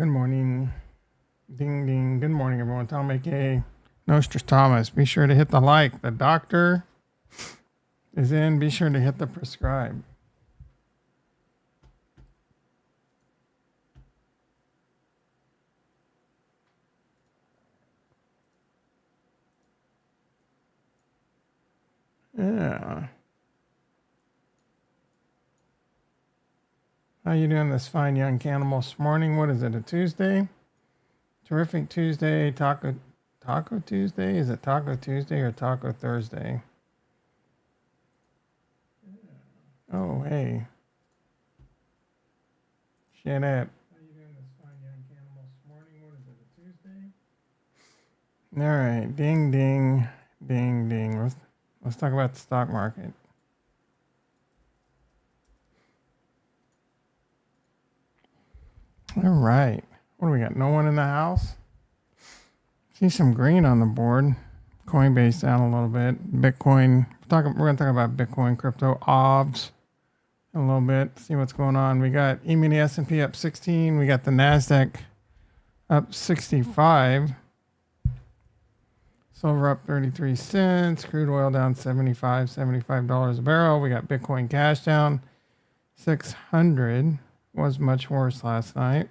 Good morning. Ding, ding. Good morning, everyone. Tom, a.k.a. Nostradamus. Be sure to hit the like. The doctor is in. Be sure to hit the prescribe. Yeah. How you doing this fine young cannibal this morning? What is it, a Tuesday? Terrific Tuesday. Taco Tuesday? Is it Taco Tuesday or Taco Thursday? Oh, hey. Shit up. How you doing this fine young cannibal this morning? What is it, a Tuesday? All right. Ding, ding. Ding, ding. Let's talk about the stock market. All right. What do we got? No one in the house? See some green on the board. Coinbase down a little bit. Bitcoin. We're going to talk about Bitcoin, crypto, OBS a little bit. See what's going on. We got E-mini S&P up 16. We got the NASDAQ up 65. Silver up 33 cents. Crude oil down $75 a barrel. We got Bitcoin Cash down 600. Was much worse last night.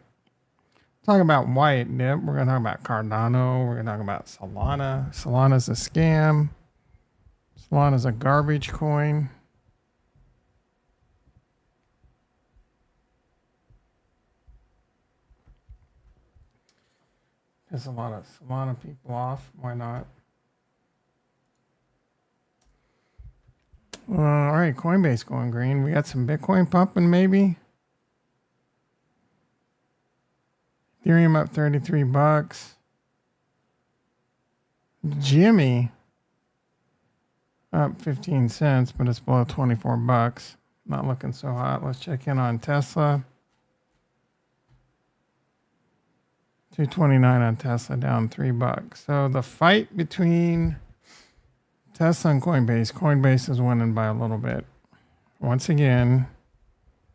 Talk about White Dip. We're going to talk about Cardano. We're going to talk about Solana. Solana's a scam. Solana's a garbage coin. Piss a lot of Solana people off. Why not? All right, Coinbase going green. We got some Bitcoin pumping maybe. Ethereum up 33 bucks. Jimmy up 15 cents, but it's below 24 bucks. Not looking so hot. Let's check in on Tesla. 229 on Tesla, down 3 bucks. So the fight between Tesla and Coinbase is winning by a little bit. Once again,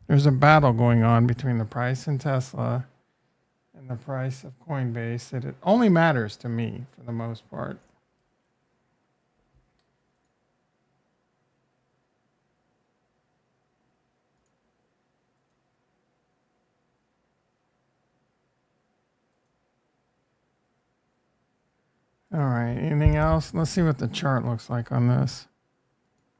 there's a battle going on between the price in Tesla and the price of Coinbase that it only matters to me for the most part. All right, anything else? Let's see what the chart looks like on this.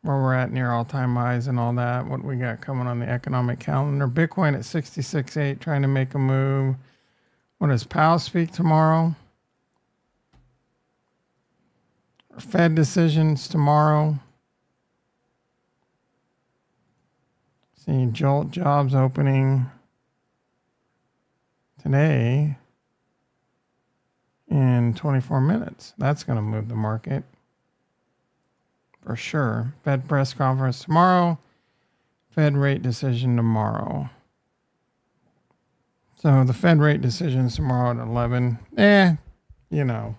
Where we're at near all-time highs and all that. What we got coming on the economic calendar. Bitcoin at 66.8 trying to make a move. What does Powell speak tomorrow? Fed decisions tomorrow. See Jolt jobs opening today in 24 minutes. That's going to move the market for sure. Fed press conference tomorrow. Fed rate decision tomorrow. So the Fed rate decisions tomorrow at 11. You know.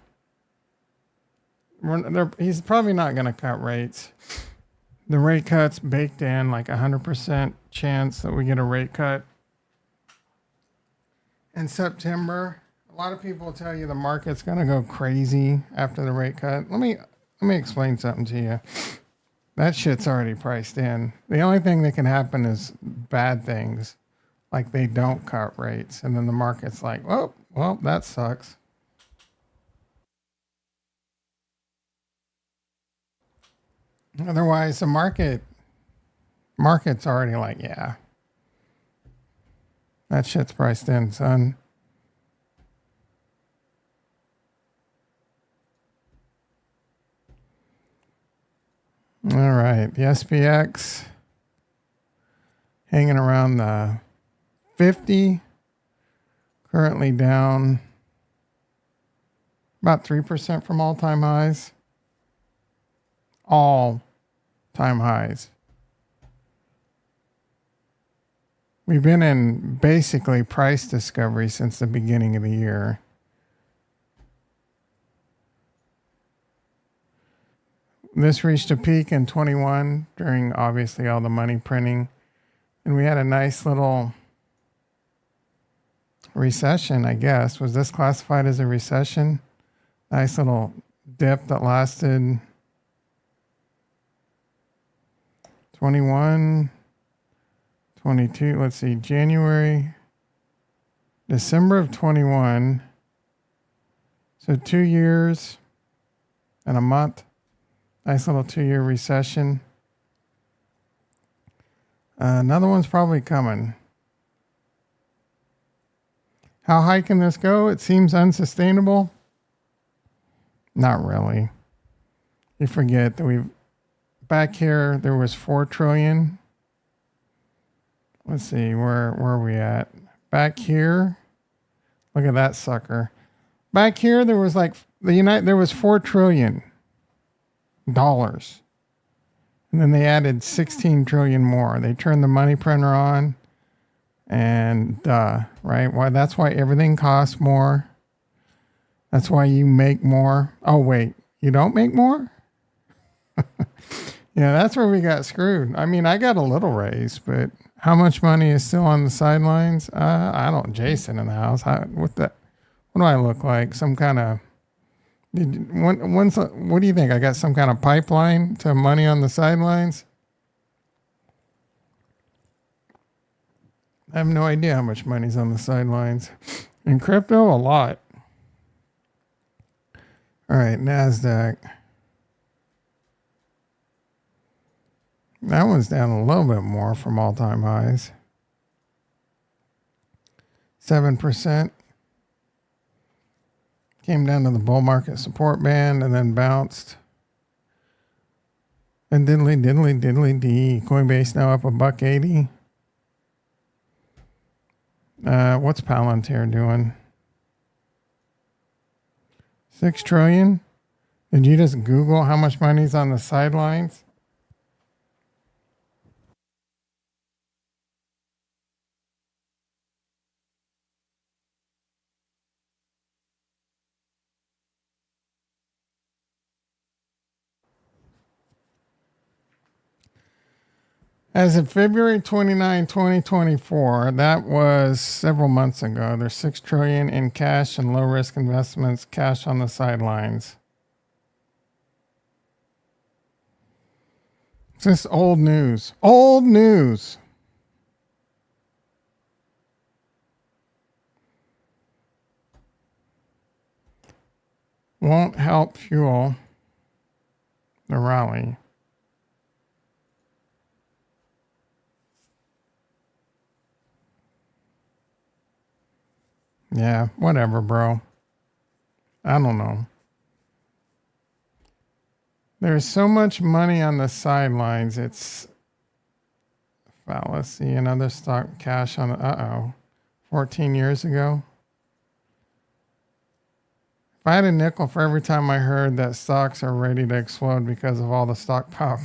He's probably not going to cut rates. The rate cut's baked in, like 100% chance that we get a rate cut in September. A lot of people tell you the market's going to go crazy after the rate cut. Let me explain something to you. That shit's already priced in. The only thing that can happen is bad things, like they don't cut rates, and then the market's like, oh, well, that sucks. Otherwise, the market's already like, yeah, that shit's priced in, son. All right, the SPX hanging around the 50, currently down about 3% from all-time highs. All-time highs. We've been in basically price discovery since the beginning of the year. This reached a peak in 21 during obviously all the money printing. And we had a nice little recession, I guess. Was this classified as a recession? Nice little dip that lasted 21, 22. Let's see, December of 21. So 2 years and a month. Nice little 2-year recession. Another one's probably coming. How high can this go? It seems unsustainable. Not really. You forget that back here, there was 4 trillion. Let's see, where are we at? Back here, look at that sucker. Back here, there was there was $4 trillion. And then they added 16 trillion more. They turned the money printer on, and right? Why? That's why everything costs more. That's why you make more. Oh, wait, you don't make more? Yeah, that's where we got screwed. I mean, I got a little raise, but how much money is still on the sidelines? I don't. Jason in the house. What do I look like? Some kind of... what do you think? I got some kind of pipeline to money on the sidelines? I have no idea how much money's on the sidelines. In crypto, a lot. All right, NASDAQ. That one's down a little bit more from all-time highs. 7%. Came down to the bull market support band and then bounced. And diddly dee. Coinbase now up $1.80. What's Palantir doing? 6 trillion? Did you just Google how much money's on the sidelines? As of February 29, 2024, that was several months ago, there's $6 trillion in cash and low-risk investments, cash on the sidelines. It's just old news. Old news. Won't help fuel the rally. Yeah, whatever, bro. I don't know. There's so much money on the sidelines. It's fallacy. Another stock cash on the 14 years ago. If I had a nickel for every time I heard that stocks are ready to explode because of all the stockpile.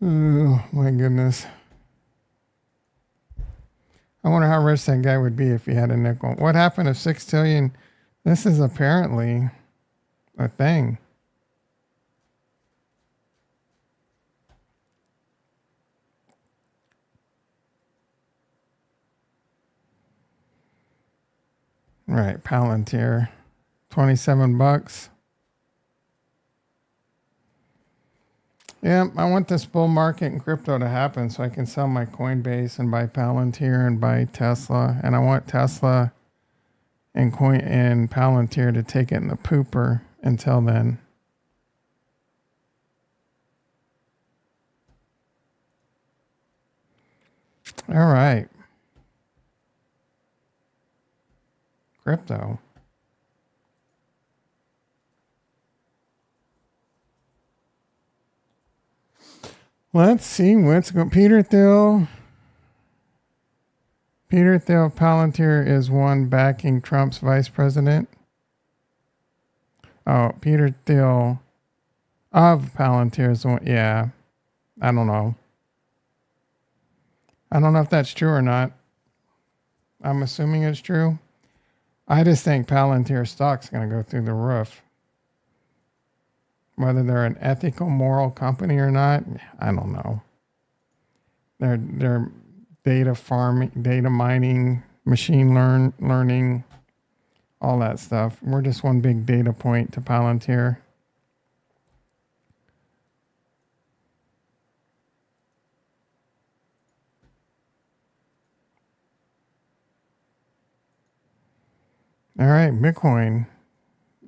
Oh my goodness. I wonder how rich that guy would be if he had a nickel. What happened if 6 trillion? This is apparently a thing. Right, Palantir, $27. Yeah, I want this bull market in crypto to happen so I can sell my Coinbase and buy Palantir and buy Tesla. And I want Tesla and Palantir to take it in the pooper until then. All right. Crypto. Let's see what's going. Peter Thiel, Palantir is one backing Trump's vice president. Oh, Peter Thiel of Palantir is the one. Yeah, I don't know. I don't know if that's true or not. I'm assuming it's true. I just think Palantir stock's going to go through the roof. Whether they're an ethical, moral company or not, I don't know. They're data farming, data mining, machine learning, all that stuff. We're just one big data point to Palantir. All right, Bitcoin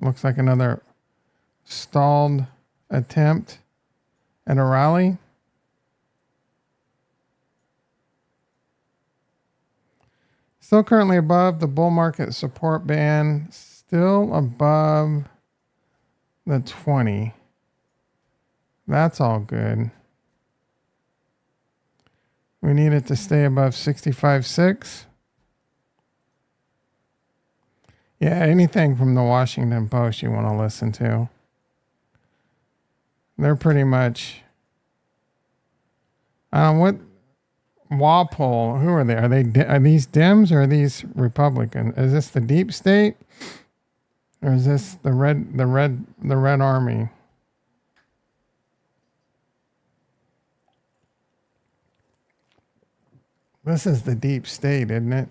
looks like another stalled attempt at a rally. Still currently above the bull market support band, still above the 20. That's all good. We need it to stay above 65.6. Yeah, anything from the Washington Post you want to listen to. They're pretty much. What Walpole? Who are they? Are these Dems or are these Republicans? Is this the deep state, or is this the Red Army? This is the deep state, isn't it?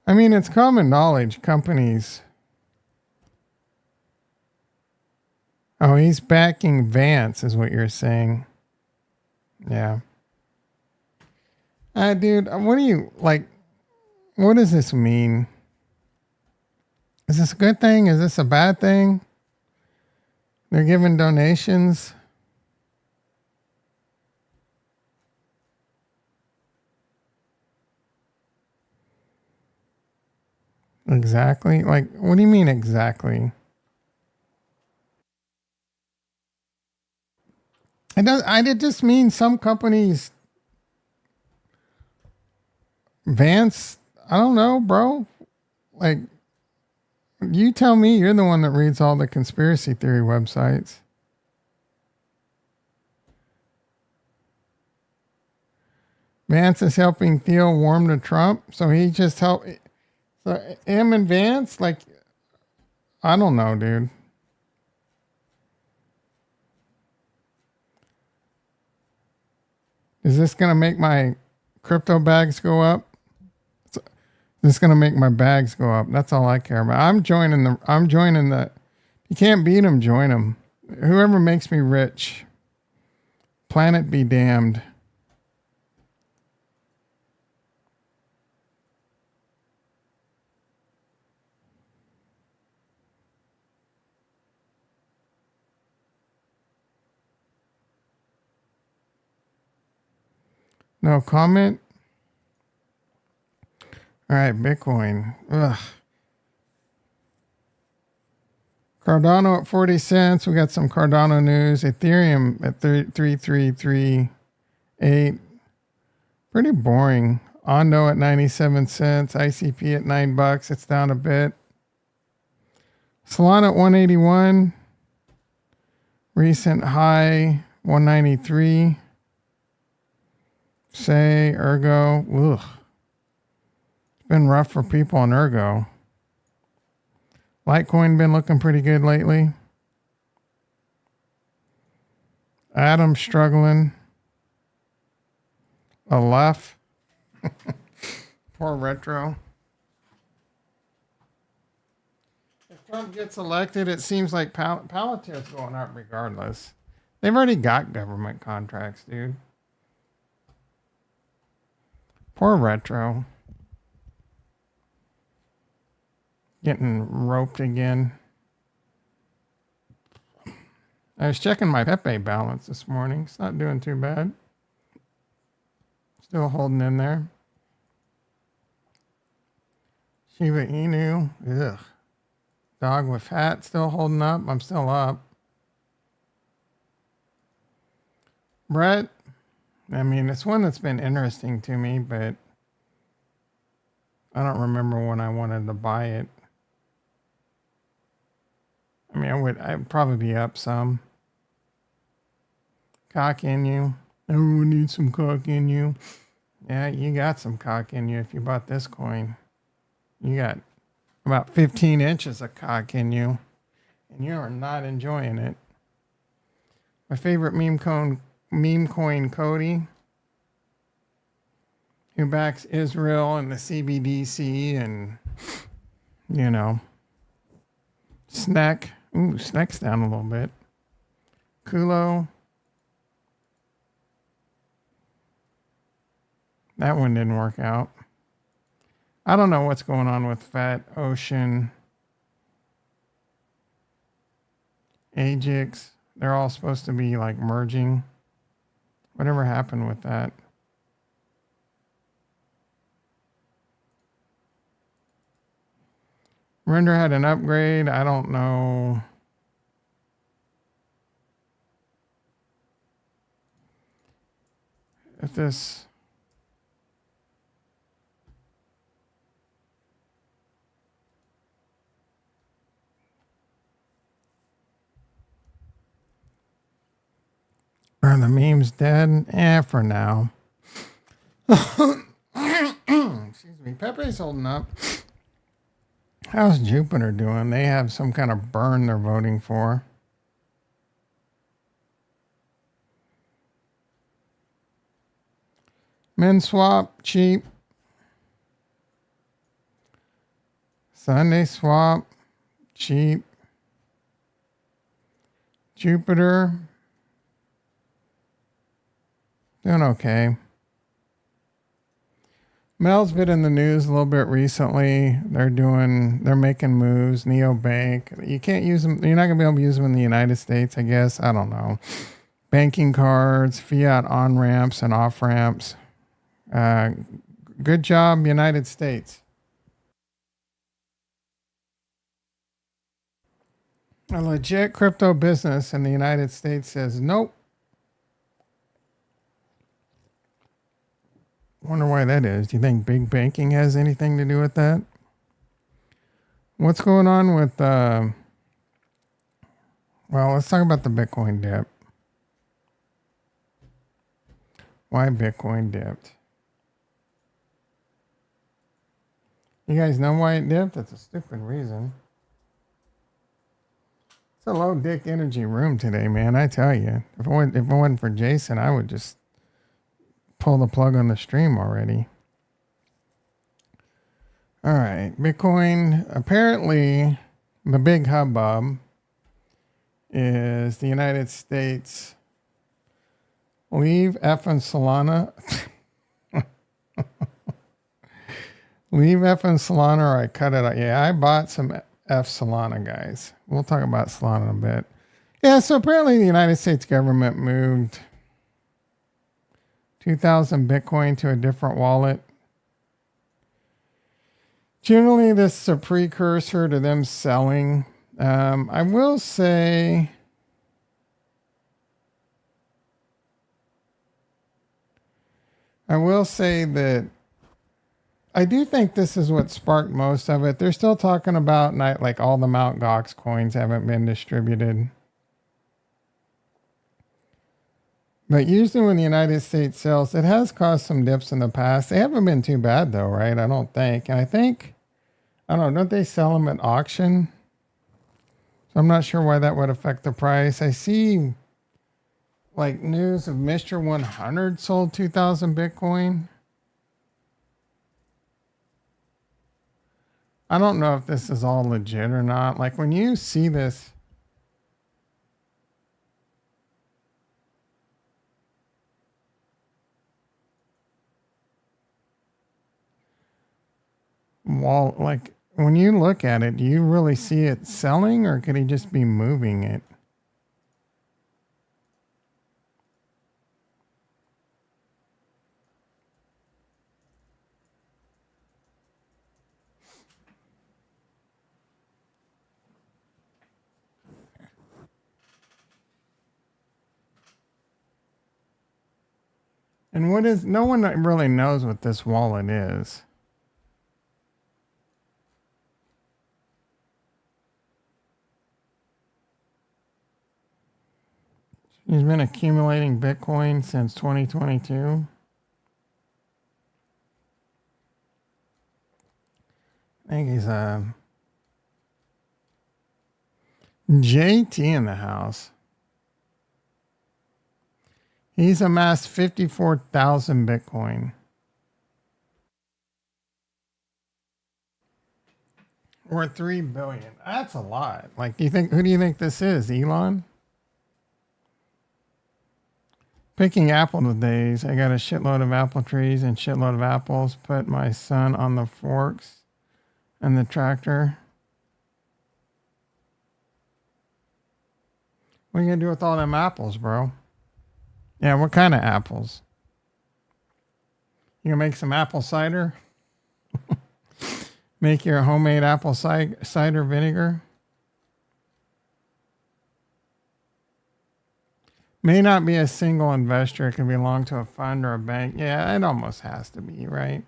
I mean, it's common knowledge. Companies. Oh, he's backing Vance, is what you're saying. Yeah. Dude, what do you like? What does this mean? Is this a good thing? Is this a bad thing? They're giving donations. Exactly. Like, what do you mean exactly? It just means some companies. Vance, I don't know, bro. Like, you tell me. You're the one that reads all the conspiracy theory websites. Vance is helping Theo warm to Trump, so he just helped. So him and Vance, like, I don't know, dude. Is this gonna make my crypto bags go up? Is this gonna make my bags go up? That's all I care about. I'm joining the. You can't beat them. Join them. Whoever makes me rich. Planet be damned. No comment? All right, Bitcoin. Ugh. Cardano at 40 cents. We got some Cardano news. Ethereum at 3338. Pretty boring. Ondo at 97 cents. ICP at $9. It's down a bit. Solana at 181. Recent high 193. Say Ergo. Ugh. It's been rough for people on Ergo. Litecoin been looking pretty good lately. Atom struggling. Aleph. Poor Retro. If Trump gets elected, it seems like Palantir's going up regardless. They've already got government contracts, dude. Poor Retro. Getting roped again. I was checking my Pepe balance this morning. It's not doing too bad. Still holding in there. Shiba Inu. Ugh. Dog with hat still holding up. I'm still up. Brett. I mean, it's one that's been interesting to me, but I don't remember when I wanted to buy it. I mean, I'd probably be up some. Cock in you. Everyone needs some cock in you. Yeah, you got some cock in you if you bought this coin. You got about 15 inches of cock in you. and you are not enjoying it. My favorite meme coin Cody, who backs Israel and the CBDC and, you know, Snack. Ooh, Snack's down a little bit. Kulo. That one didn't work out. I don't know what's going on with Fat Ocean, Ajax. They're all supposed to be like merging. Whatever happened with that? Render had an upgrade. I don't know. If this... Are the memes dead? For now. Excuse me. Pepe's holding up. How's Jupiter doing? They have some kind of burn they're voting for. Men swap, cheap. Sunday swap, cheap. Jupiter, doing okay. Mel's been in the news a little bit recently. They're making moves. Neobank. You can't use them. You're not gonna be able to use them in the United States, I guess. I don't know. Banking cards, fiat on ramps and off ramps. Good job, United States. A legit crypto business in the United States says nope. Wonder why that is. Do you think big banking has anything to do with that? What's going on with, well, let's talk about the Bitcoin dip. Why Bitcoin dipped? You guys know why it dipped? That's a stupid reason. It's a low dick energy room today, man. I tell you. If it wasn't for Jason, I would just pull the plug on the stream already. All right. Bitcoin, apparently, the big hubbub is the United States. Leave effing Solana. Leave effing Solana or I cut it out. Yeah, I bought some F Solana, guys. We'll talk about Solana in a bit. Yeah, so apparently the United States government moved 2,000 Bitcoin to a different wallet. Generally, this is a precursor to them selling. I will say... that I do think this is what sparked most of it. They're still talking about like all the Mt. Gox coins haven't been distributed. But usually when the United States sells, it has caused some dips in the past. They haven't been too bad though, right? I don't think. And I don't know, don't they sell them at auction? So I'm not sure why that would affect the price. I see like news of Mr. 100 sold 2,000 Bitcoin. I don't know if this is all legit or not. Like when you see this, wall, like when you look at it, do you really see it selling or could he just be moving it? And what is, no one really knows what this wallet is. He's been accumulating Bitcoin since 2022. I think he's JT in the house. He's amassed 54,000 Bitcoin. Or 3 billion. That's a lot. Like, who do you think this is? Elon? Picking apple days. I got a shitload of apple trees and shitload of apples. Put my son on the forks and the tractor. What are you gonna do with all them apples, bro? Yeah, what kind of apples? You gonna make some apple cider? Make your homemade apple cider vinegar? May not be a single investor. It can belong to a fund or a bank. Yeah, it almost has to be, right?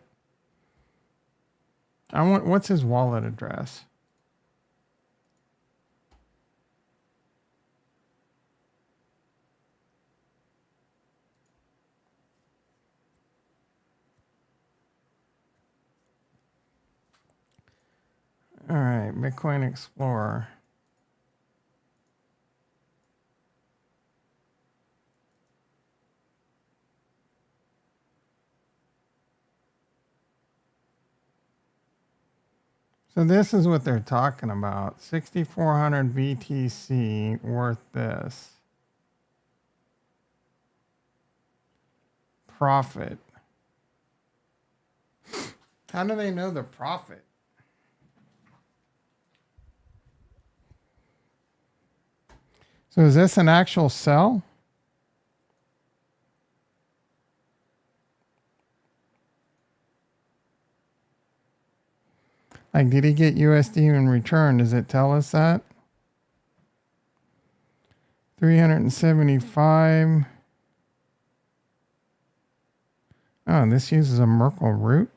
What's his wallet address? All right, Bitcoin Explorer. So this is what they're talking about. 6,400 BTC worth this. Profit. How do they know the profit? So is this an actual sell? Like, did he get USD in return? Does it tell us that? 375. Oh, this uses a Merkle root.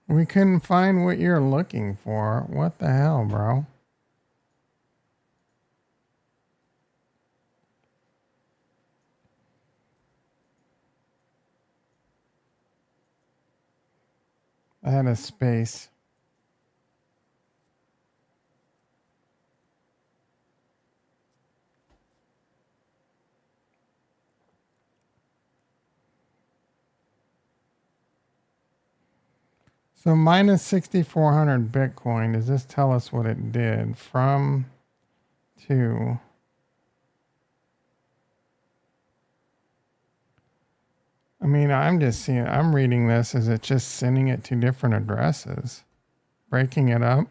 We couldn't find what you're looking for. What the hell, bro? I had a space. So minus 6,400 Bitcoin. Does this tell us what it did? From to. I mean, I'm reading this as it's just sending it to different addresses, breaking it up.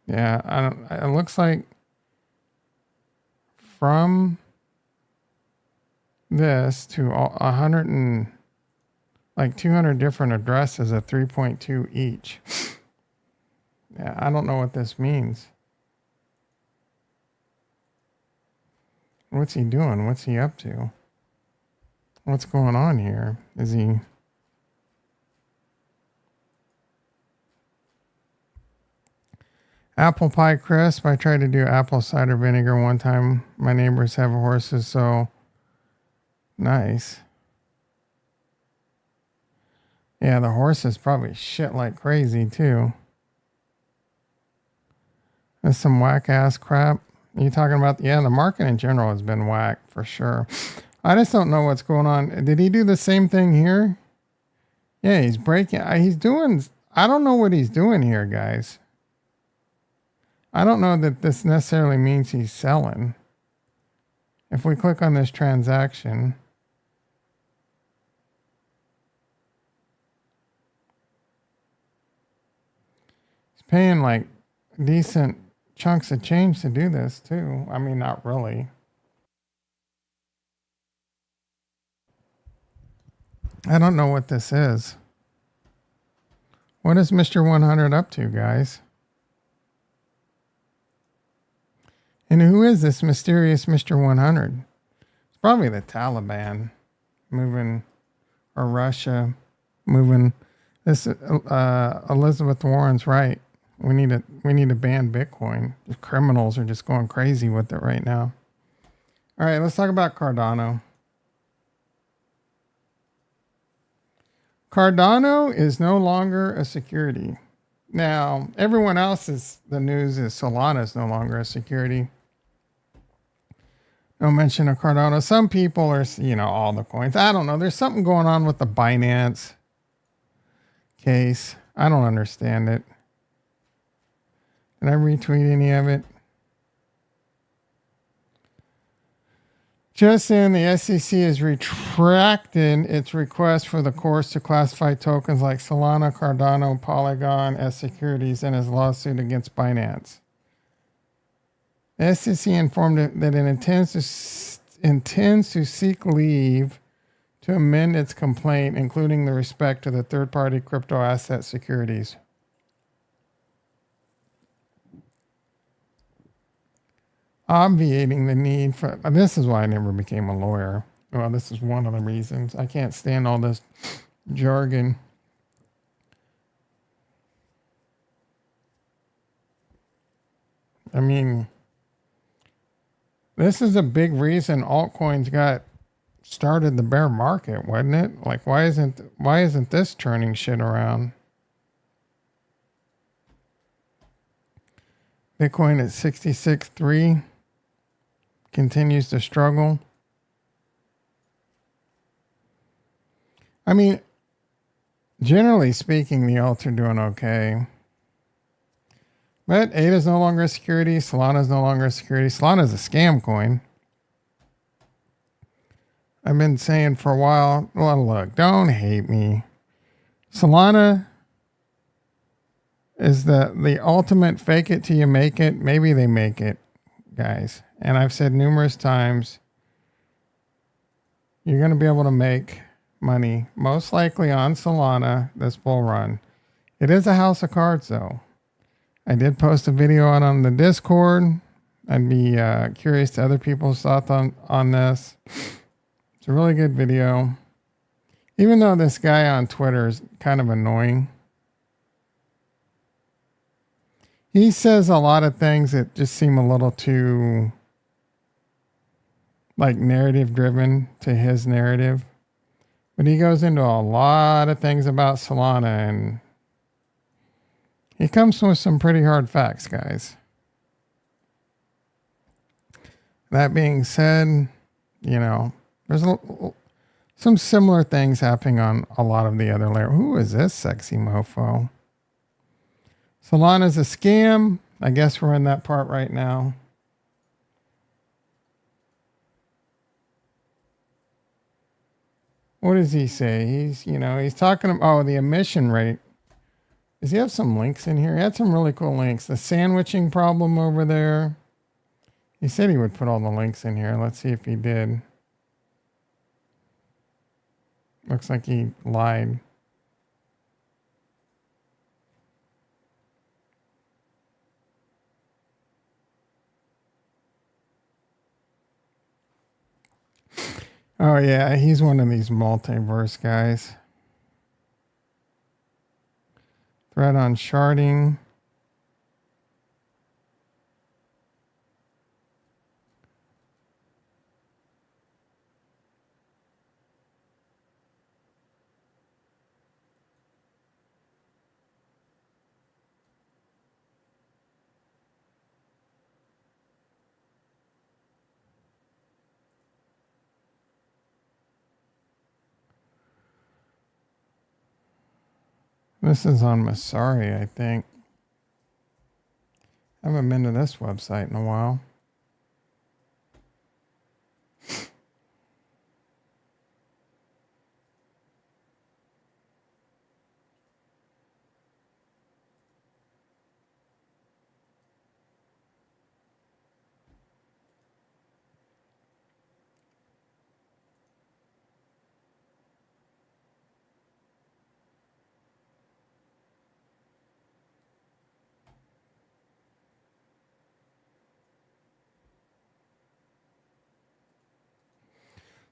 Yeah, it looks like from this to 100 and like 200 different addresses at 3.2 each. Yeah, I don't know what this means. What's he doing? What's he up to? What's going on here? Is he... Apple pie crisp. I tried to do apple cider vinegar one time. My neighbors have horses, so nice. Yeah, the horses probably shit like crazy too. That's some whack ass crap. You talking about? Yeah, the market in general has been whack for sure. I just don't know what's going on. Did he do the same thing here? Yeah, he's breaking. He's doing. I don't know what he's doing here, guys. I don't know that this necessarily means he's selling. If we click on this transaction, he's paying like decent chunks of change to do this too. I mean, not really. I don't know what this is. What is Mr. 100 up to, guys? And who is this mysterious Mr. 100? It's probably the Taliban moving, or Russia moving. This Elizabeth Warren's right. We need to ban Bitcoin. The criminals are just going crazy with it right now. All right, let's talk about Cardano. Cardano is no longer a security. Now, everyone else's, the news is Solana is no longer a security. No mention of Cardano. Some people are, all the coins. I don't know. There's something going on with the Binance case. I don't understand it. Did I retweet any of it? Just in, the SEC has retracted its request for the courts to classify tokens like Solana, Cardano, Polygon as securities in its lawsuit against Binance. The SEC informed it that it intends to seek leave to amend its complaint, including the respect to the third-party crypto asset securities. Obviating the need for, this is why I never became a lawyer. Well, this is one of the reasons. I can't stand all this jargon. I mean, this is a big reason altcoins got started the bear market, wasn't it? Like, why isn't this turning shit around? Bitcoin at 66.3 continues to struggle. I mean, generally speaking, the alts are doing okay. But ADA is no longer a security. Solana is no longer a security. Solana is a scam coin. I've been saying for a while, well, look, don't hate me. Solana is the ultimate fake it till you make it. Maybe they make it, guys. And I've said numerous times, you're going to be able to make money, most likely on Solana, this bull run. It is a house of cards, though. I did post a video on the Discord. I'd be curious to other people's thoughts on this. It's a really good video. Even though this guy on Twitter is kind of annoying. He says a lot of things that just seem a little too like narrative driven to his narrative. But he goes into a lot of things about Solana and he comes with some pretty hard facts, guys. That being said, there's some similar things happening on a lot of the other layers. Who is this sexy mofo? Solana's a scam. I guess we're in that part right now. What does he say? He's talking about, the emission rate. Does he have some links in here? He had some really cool links. The sandwiching problem over there. He said he would put all the links in here. Let's see if he did. Looks like he lied. Oh yeah, he's one of these multiverse guys. Thread on sharding. This is on Masari, I think. I haven't been to this website in a while.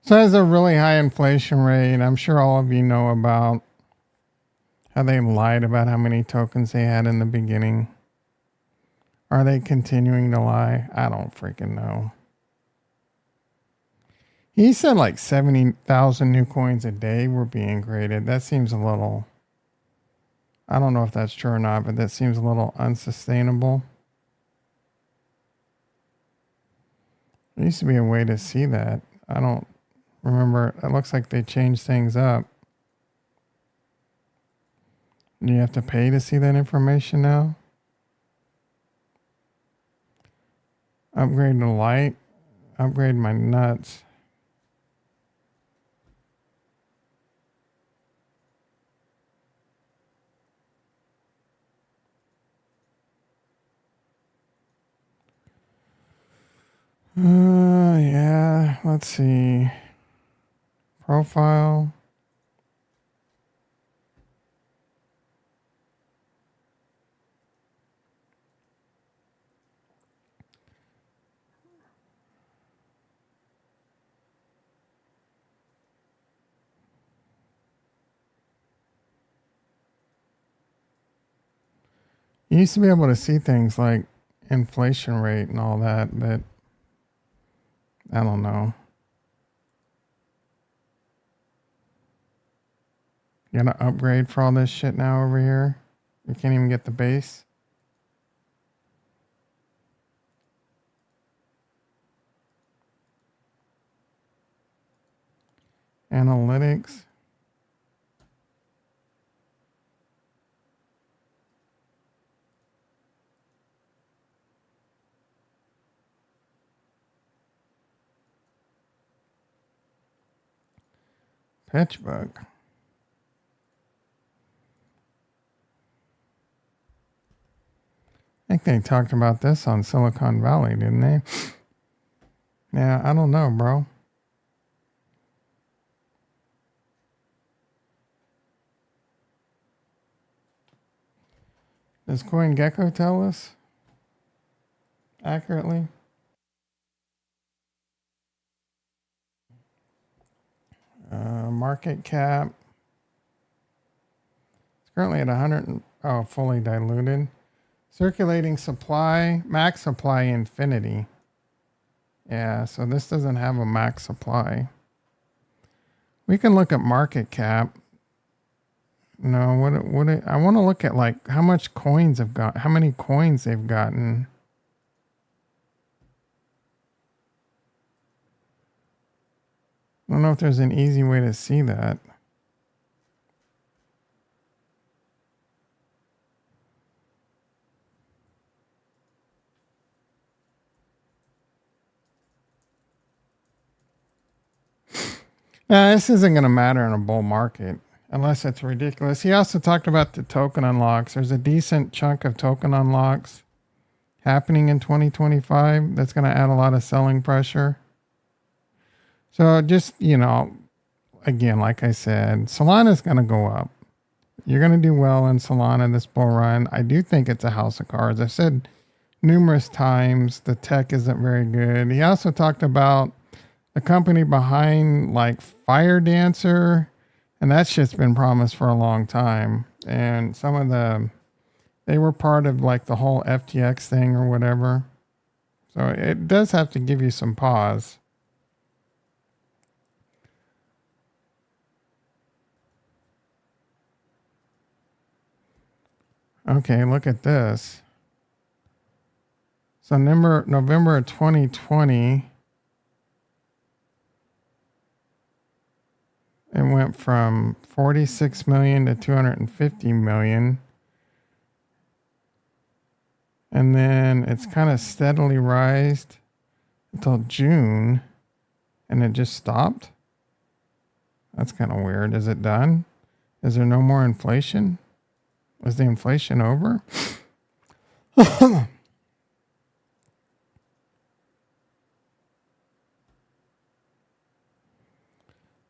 So there's a really high inflation rate. I'm sure all of you know about how they lied about how many tokens they had in the beginning. Are they continuing to lie? I don't freaking know. He said like 70,000 new coins a day were being created. That seems a little, I don't know if that's true or not, but that seems a little unsustainable. There used to be a way to see that. I don't remember. It looks like they changed things up. Do you have to pay to see that information now? Upgrade the light. Upgrade my nuts. Yeah, let's see. Profile. You used to be able to see things like inflation rate and all that, but I don't know. You gotta upgrade for all this shit now over here. You can't even get the base. Analytics. Pitch book. I think they talked about this on Silicon Valley, didn't they? Yeah, I don't know, bro. Does CoinGecko tell us accurately? Market cap. It's currently at 100. Oh, fully diluted. Circulating supply, max supply infinity. Yeah, so this doesn't have a max supply. We can look at market cap. No, I want to look at like how much coins have got, how many coins they've gotten. I don't know if there's an easy way to see that. This isn't going to matter in a bull market unless it's ridiculous. He also talked about the token unlocks. There's a decent chunk of token unlocks happening in 2025 that's going to add a lot of selling pressure. So just, again, like I said, Solana's going to go up. You're going to do well in Solana this bull run. I do think it's a house of cards. I've said numerous times the tech isn't very good. He also talked about the company behind like Fire Dancer, and that shit's been promised for a long time. And they were part of like the whole FTX thing or whatever. So it does have to give you some pause. Okay, look at this. So November of 2020, it went from 46 million to 250 million. And then it's kind of steadily rised until June, and it just stopped. That's kind of weird. Is it done? Is there no more inflation? Was the inflation over?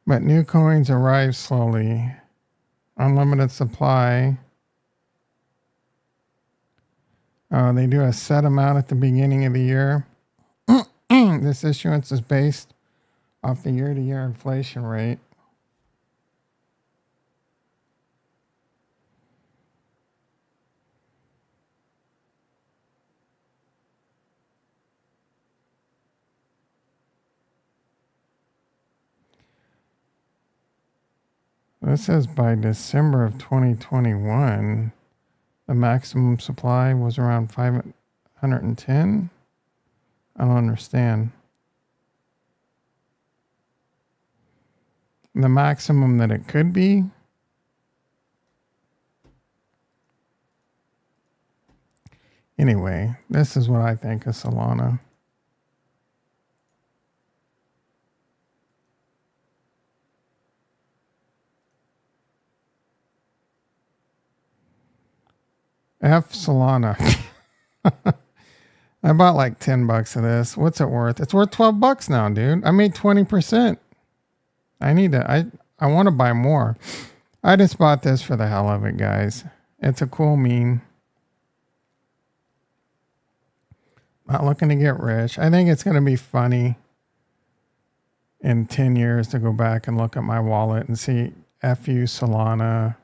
But new coins arrive slowly. Unlimited supply. They do a set amount at the beginning of the year. This issuance is based off the year-to-year inflation rate. This says by December of 2021, the maximum supply was around 510. I don't understand. The maximum that it could be. Anyway, this is what I think of Solana. F Solana. I bought like $10 of this. What's it worth? It's worth $12 now, dude. I made 20%. I want to buy more. I just bought this for the hell of it, guys. It's a cool meme. Not looking to get rich. I think it's going to be funny in 10 years to go back and look at my wallet and see FU Solana.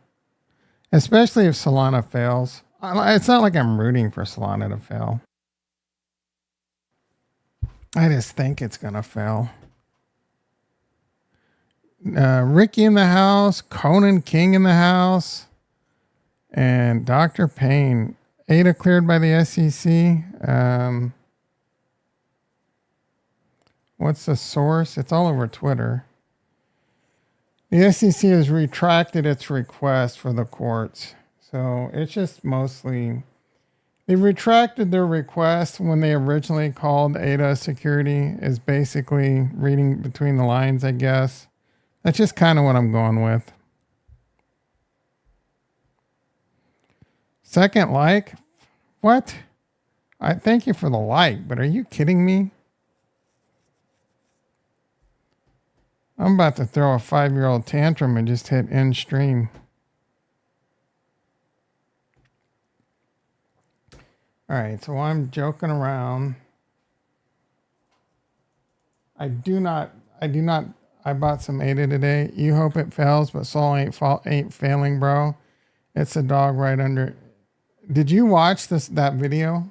Especially if Solana fails. It's not like I'm rooting for Solana to fail. I just think it's going to fail. Ricky in the house, Conan King in the house, and Dr. Payne. ADA cleared by the SEC. What's the source? It's all over Twitter. The SEC has retracted its request for the courts. So it's just mostly... They retracted their request when they originally called ADA security, is basically reading between the lines, I guess. That's just kind of what I'm going with. Second like? What? I thank you for the like, but are you kidding me? I'm about to throw a 5-year-old tantrum and just hit end stream. All right, so I'm joking around. I bought some ADA today. You hope it fails, but Sol ain't failing, bro. It's a dog right under. Did you watch that video?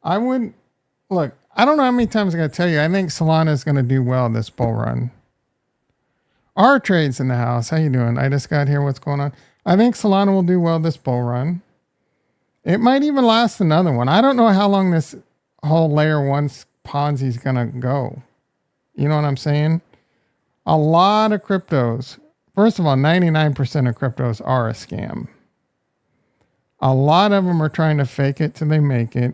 I wouldn't look. I don't know how many times I got to tell you. I think Solana is going to do well this bull run. Our trades in the house. How you doing? I just got here. What's going on? I think Solana will do well this bull run. It might even last another one. I don't know how long this whole layer one Ponzi is going to go. You know what I'm saying? A lot of cryptos. First of all, 99% of cryptos are a scam. A lot of them are trying to fake it till they make it.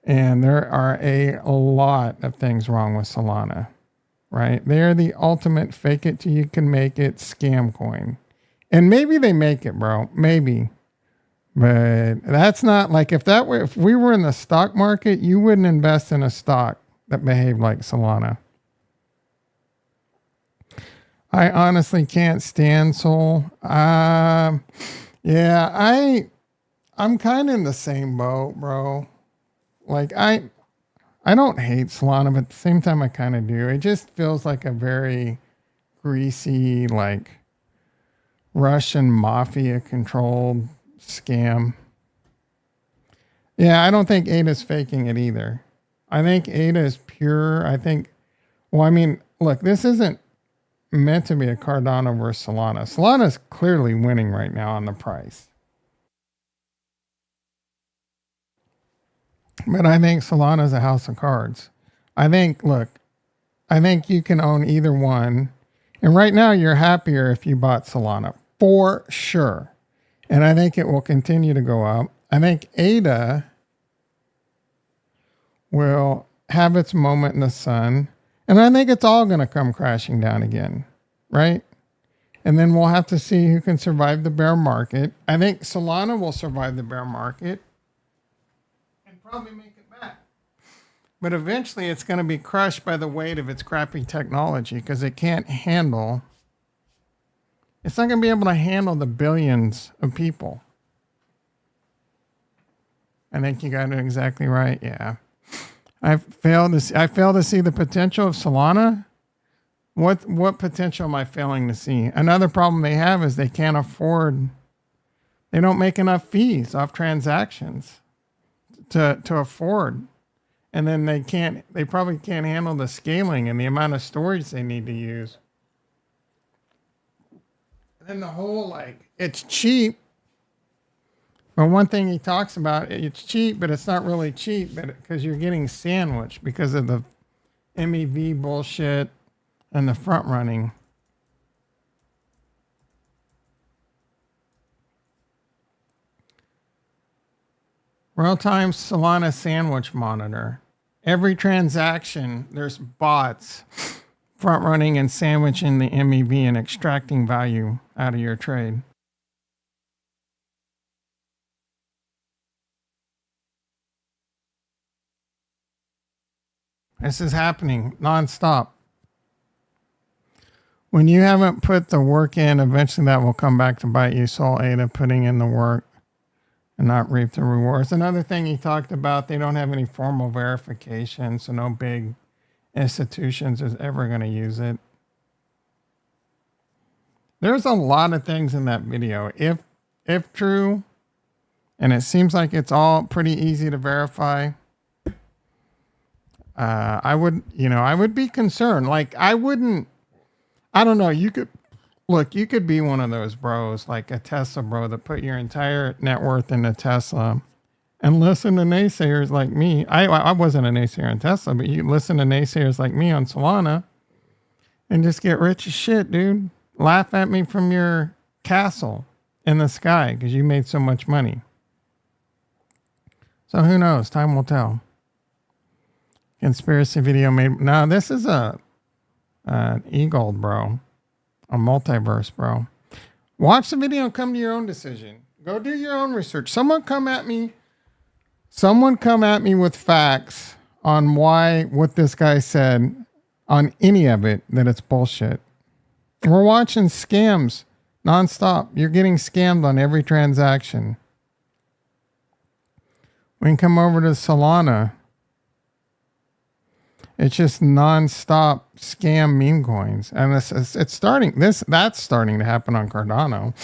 And there are a lot of things wrong with Solana, right? They're the ultimate fake it till you can make it scam coin. And maybe they make it, bro. Maybe. But that's not like if we were in the stock market, you wouldn't invest in a stock that behaved like Solana. I honestly can't stand Sol. Yeah, I'm kind of in the same boat, bro. Like I don't hate Solana, but at the same time I kind of do. It just feels like a very greasy, like Russian mafia controlled scam. Yeah, I don't think ADA's faking it either. I think ADA is pure. Look, this isn't meant to be a Cardano versus Solana. Solana's clearly winning right now on the price. But I think Solana's a house of cards. I think you can own either one. And right now you're happier if you bought Solana. For sure. And I think it will continue to go up. I think ADA will have its moment in the sun. And I think it's all going to come crashing down again. Right? And then we'll have to see who can survive the bear market. I think Solana will survive the bear market. And probably make it back. But eventually it's going to be crushed by the weight of its crappy technology. Because it can't handle... It's not going to be able to handle the billions of people. I think you got it exactly right. Yeah. I fail to see the potential of Solana. What potential am I failing to see? Another problem they have is they can't afford. They don't make enough fees off transactions to afford, and then they probably can't handle the scaling and the amount of storage they need to use. And the whole, like, it's cheap. But one thing he talks about, it's cheap, but it's not really cheap, because you're getting sandwiched because of the MEV bullshit and the front running. Real-time Solana sandwich monitor. Every transaction, there's bots front running and sandwiching the MEV and extracting value out of your trade. This is happening nonstop. When you haven't put the work in, eventually that will come back to bite you. Sol Ada putting in the work and not reap the rewards. Another thing he talked about, they don't have any formal verification, so no big institutions is ever going to use it. There's a lot of things in that video, if true, and it seems like it's all pretty easy to verify. I would be concerned. Like, I don't know. You could be one of those bros, like a Tesla bro, that put your entire net worth into Tesla and listen to naysayers like me. I wasn't a naysayer in Tesla, but you listen to naysayers like me on Solana and just get rich as shit, dude. Laugh at me from your castle in the sky because you made so much money. So who knows? Time will tell. Conspiracy video made. Now this is an e-gold bro, a multiverse bro. Watch the video and come to your own decision. Go do your own research. Someone come at me with facts on what this guy said on any of it, that it's bullshit. We're watching scams nonstop. You're getting scammed on every transaction. We can come over to Solana. It's just nonstop scam meme coins. And that's starting to happen on Cardano.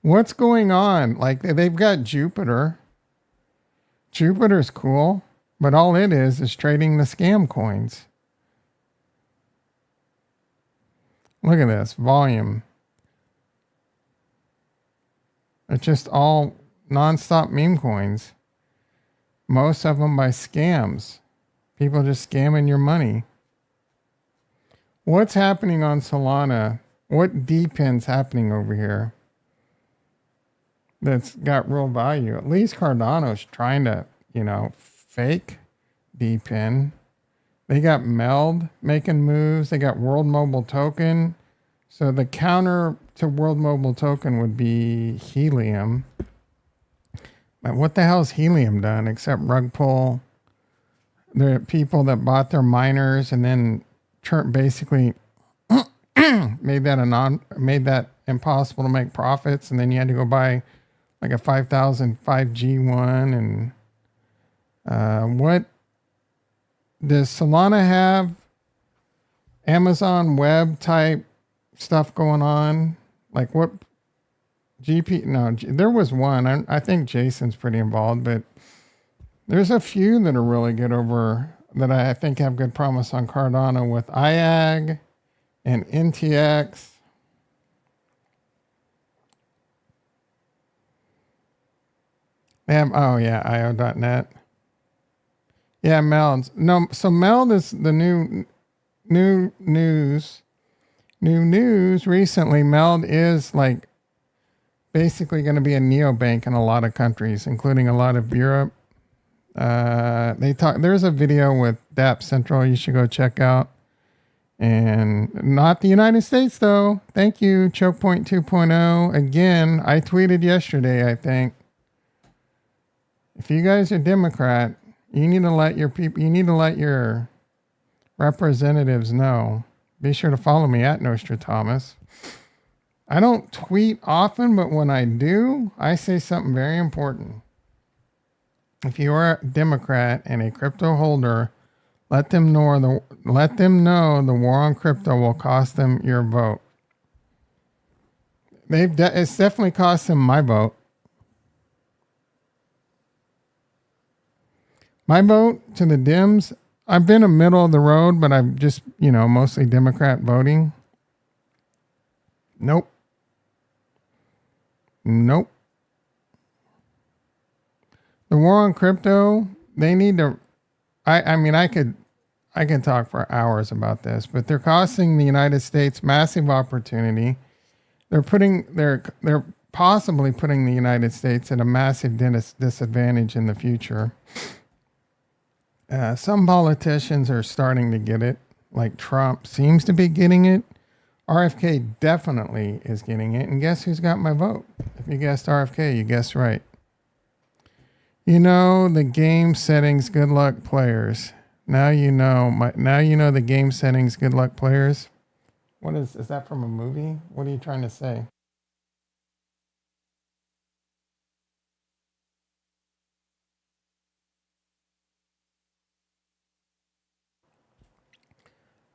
What's going on? Like, they've got Jupiter. Jupiter's cool, but all it is trading the scam coins. Look at this volume. It's just all nonstop meme coins. Most of them by scams. People just scamming your money. What's happening on Solana? What D-pin's happening over here that's got real value? At least Cardano's trying to, fake D-pin. They got Meld making moves. They got World Mobile Token. So the counter to World Mobile Token would be Helium. But what the hell's Helium done except rug pull? There are people that bought their miners and then basically made that impossible to make profits, and then you had to go buy like a 5,000 5G one. And what does Solana have? Amazon Web type stuff going on? Like what? There was one. I think Jason's pretty involved, but there's a few that are really good over that I think have good promise on Cardano with IAG and NTX. They have, IO.net. Yeah, Meld. No, so Meld is the new news recently. Meld is like basically going to be a neobank in a lot of countries, including a lot of Europe. There's a video with DApp Central you should go check out. And not the United States, though. Thank you, Chokepoint 2.0. Again, I tweeted yesterday, I think. If you guys are Democrat, you need to let your representatives know. Be sure to follow me at Nostradamus. I don't tweet often, but when I do, I say something very important. If you are a Democrat and a crypto holder, let them know the war on crypto will cost them your vote. It's definitely cost them my vote. My vote to the Dems, I've been a middle of the road, but I'm just, mostly Democrat voting. Nope. The war on crypto, they need to, I can talk for hours about this, but they're costing the United States massive opportunity. They're possibly putting the United States at a massive disadvantage in the future. Some politicians are starting to get it, like Trump seems to be getting it. RFK definitely is getting it. And guess who's got my vote? If you guessed RFK, you guessed right. The game settings, good luck players. Now you know the game settings, good luck players. What is that from a movie? What are you trying to say?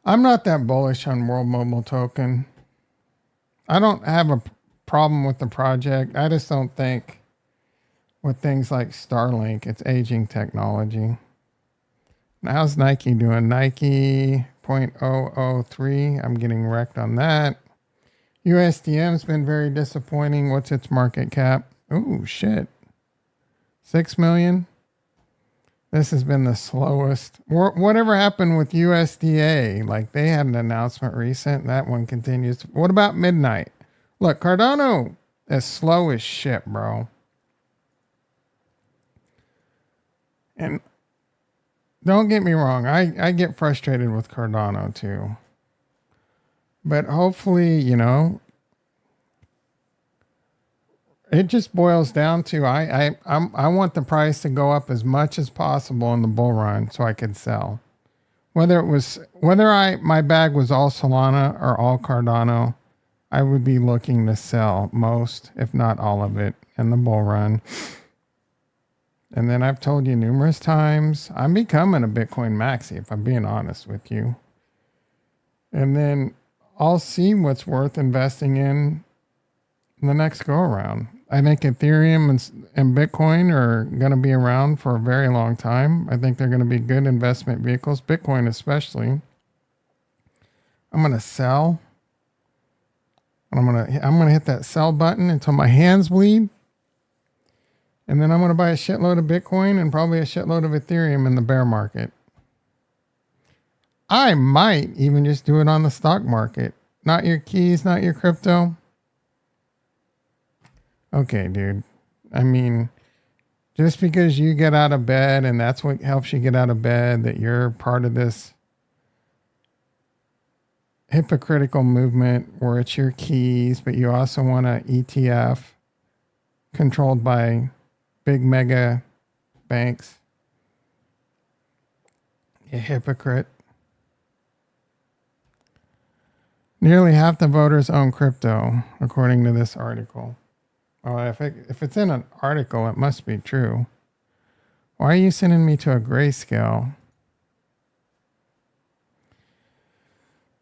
I'm not that bullish on World Mobile Token. I don't have a problem with the project. I just don't think with things like Starlink, it's aging technology. How's Nike doing? Nike 0.003. I'm getting wrecked on that. USDM's been very disappointing. What's its market cap? Ooh, shit. 6 million. This has been the slowest. Whatever happened with USDA? Like they had an announcement recent. That one continues. What about midnight? Look, Cardano is slow as shit, bro. And don't get me wrong. I get frustrated with Cardano too. But hopefully, it just boils down to I want the price to go up as much as possible in the bull run so I could sell. Whether my bag was all Solana or all Cardano, I would be looking to sell most, if not all of it, in the bull run. And then I've told you numerous times, I'm becoming a Bitcoin maxi, if I'm being honest with you. And then I'll see what's worth investing in the next go around. I think Ethereum and Bitcoin are going to be around for a very long time. I think they're going to be good investment vehicles, Bitcoin especially. I'm going to sell. I'm going to hit that sell button until my hands bleed. And then I'm going to buy a shitload of Bitcoin and probably a shitload of Ethereum in the bear market. I might even just do it on the stock market. Not your keys, not your crypto. Okay, dude. I mean, just because you get out of bed and that's what helps you get out of bed, that you're part of this hypocritical movement where it's your keys, but you also want an ETF controlled by big mega banks. You hypocrite. Nearly half the voters own crypto, according to this article. Oh, if it's in an article, it must be true. Why are you sending me to a grayscale?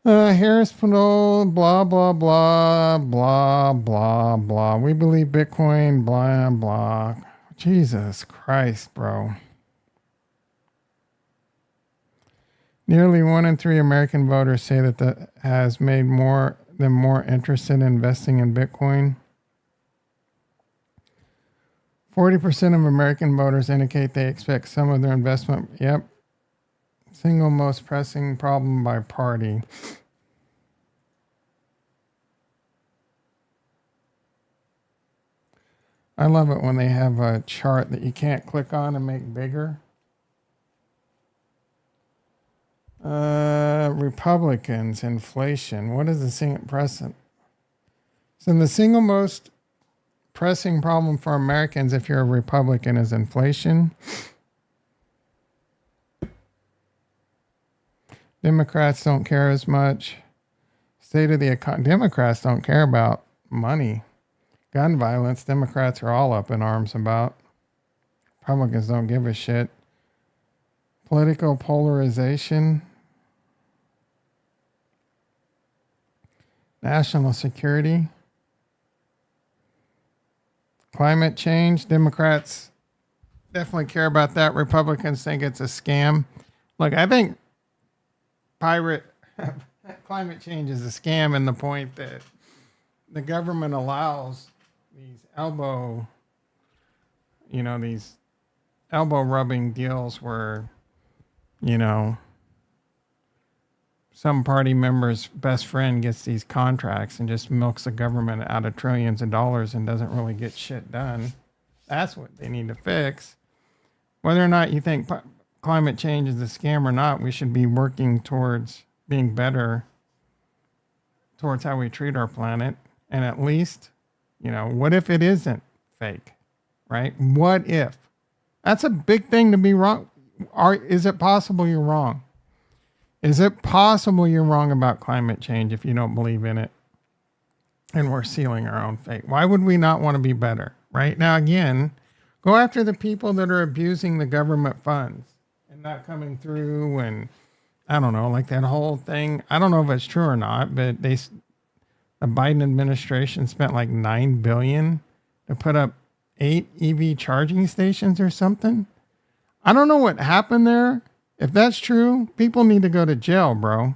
Harris Pinole, blah, blah, blah, blah, blah, blah. We believe Bitcoin, blah, blah. Jesus Christ, bro. Nearly 1 in 3 American voters say that has made them more interested in investing in Bitcoin. 40% of American voters indicate they expect some of their investment. Yep. Single most pressing problem by party. I love it when they have a chart that you can't click on and make bigger. Republicans, inflation. What is the single pressing? So the single most pressing problem for Americans, if you're a Republican, is inflation. Democrats don't care as much. State of the economy. Democrats don't care about money. Gun violence, Democrats are all up in arms about. Republicans don't give a shit. Political polarization. National security. Climate change. Democrats definitely care about that. Republicans think it's a scam. Look, I think climate change is a scam in the point that the government allows these elbow rubbing deals where, some party member's best friend gets these contracts and just milks the government out of trillions of dollars and doesn't really get shit done. That's what they need to fix. Whether or not you think climate change is a scam or not, we should be working towards being better towards how we treat our planet. And at least, what if it isn't fake, right? What if? That's a big thing to be wrong. Is it possible you're wrong? Is it possible you're wrong about climate change if you don't believe in it? And we're sealing our own fate. Why would we not want to be better? Right now, again, go after the people that are abusing the government funds and not coming through. And I don't know, like that whole thing. I don't know if it's true or not, but the Biden administration spent like $9 billion to put up 8 EV charging stations or something. I don't know what happened there. If that's true, people need to go to jail, bro.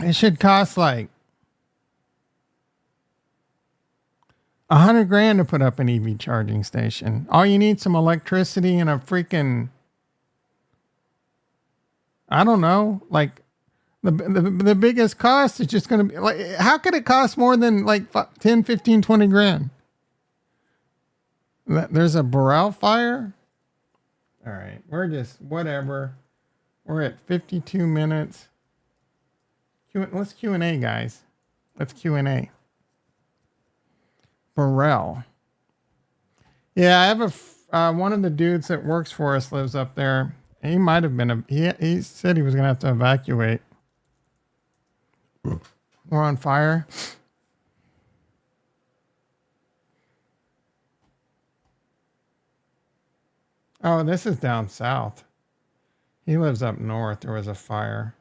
It should cost like $100,000 to put up an EV charging station. All you need some electricity and a freaking, I don't know, like the biggest cost is just going to be like, how could it cost more than like 10, 15, 20 grand? There's a Burrell fire. All right. We're just whatever. We're at 52 minutes. Let's Q&A, guys. Let's Q&A. Burrell. Yeah, I have one of the dudes that works for us lives up there. He might have been he said he was going to have to evacuate. We're on fire. Oh, this is down south. He lives up north. There was a fire.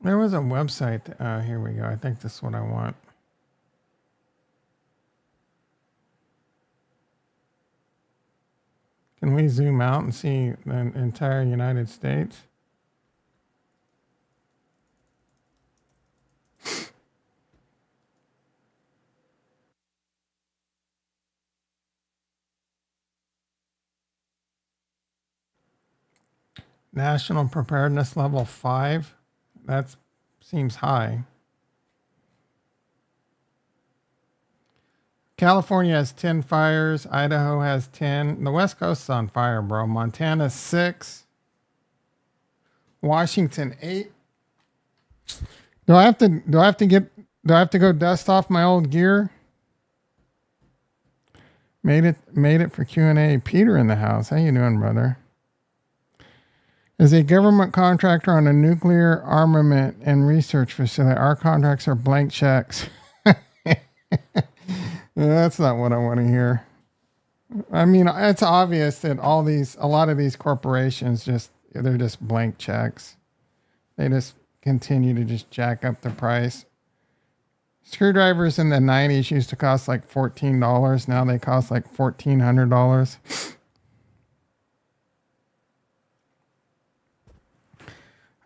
There was a website. Here we go. I think this is what I want. Can we zoom out and see the entire United States? National preparedness level 5. That seems high. California has 10 fires. Idaho has 10. The West Coast is on fire, bro. Montana 6. Washington 8. Do I have to go dust off my old gear? Made it for Q&A. Peter in the house. How you doing, brother? As a government contractor on a nuclear armament and research facility, our contracts are blank checks. That's not what I want to hear. I mean, it's obvious that a lot of these corporations they're just blank checks. They just continue to just jack up the price. Screwdrivers in the 90s used to cost like $14. Now they cost like $1,400.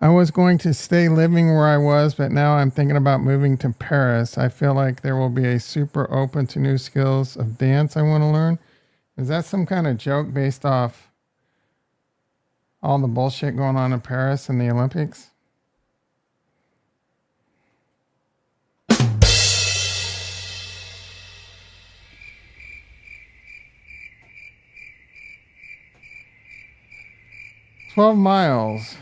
I was going to stay living where I was, but now I'm thinking about moving to Paris. I feel like there will be a super open to new skills of dance I want to learn. Is that some kind of joke based off all the bullshit going on in Paris and the Olympics? "12 miles.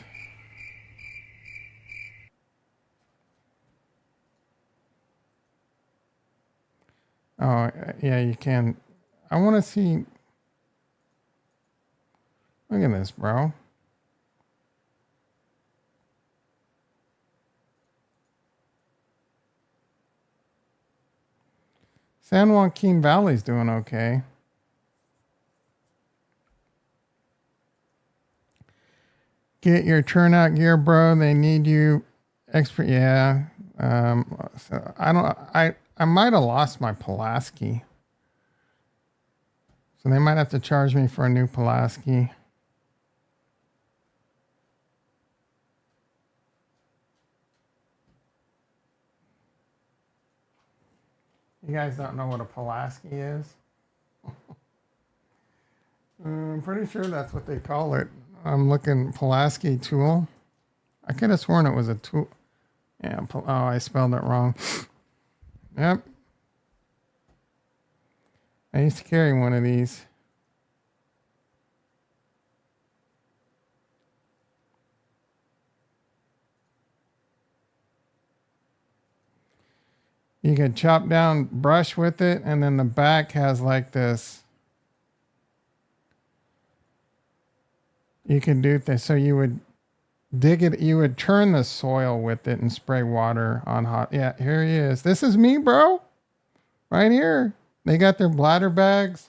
Oh, yeah, you can. I want to see. Look at this, bro. San Joaquin Valley's doing okay. Get your turnout gear, bro. They need you. Expert, yeah. So I don't. I might have lost my Pulaski, so they might have to charge me for a new Pulaski. You guys don't know what a Pulaski is? I'm pretty sure that's what they call it. I'm looking Pulaski tool. I could have sworn it was a tool. Yeah. Oh, I spelled it wrong. Yep. I used to carry one of these. You could chop down brush with it, and then the back has like this. You could do this. So you would dig it, you would turn the soil with it and spray water on hot. Yeah, here he is. This is me, bro. Right here. They got their bladder bags.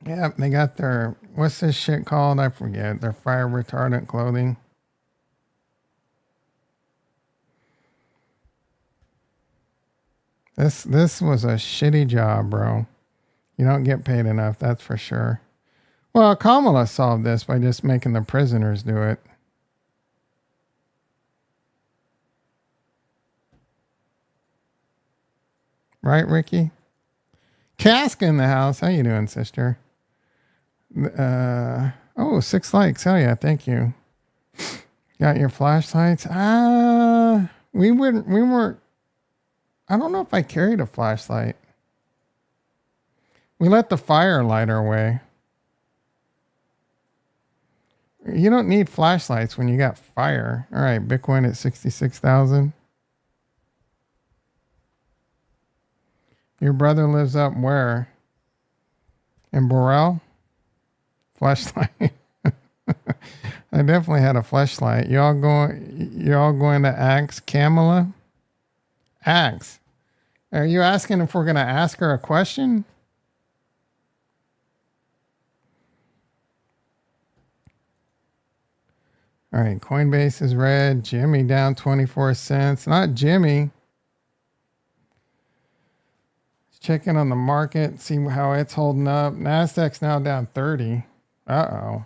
Yeah, they got their, what's this shit called? I forget. Their fire retardant clothing. This was a shitty job, bro. You don't get paid enough, that's for sure. Well, Kamala solved this by just making the prisoners do it. Right, Ricky? Cask in the house. How you doing, sister? Oh, 6 likes. Hell yeah, thank you. Got your flashlights? We weren't. I don't know if I carried a flashlight. We let the fire light our way. You don't need flashlights when you got fire. All right, Bitcoin at 66,000. Your brother lives up where? In Burrell? Flashlight. I definitely had a flashlight. Y'all going to axe Kamala? Axe. Are you asking if we're going to ask her a question? All right, Coinbase is red. Jimmy down 24 cents. Not Jimmy. Checking on the market, see how it's holding up. Nasdaq's now down 30. Uh-oh.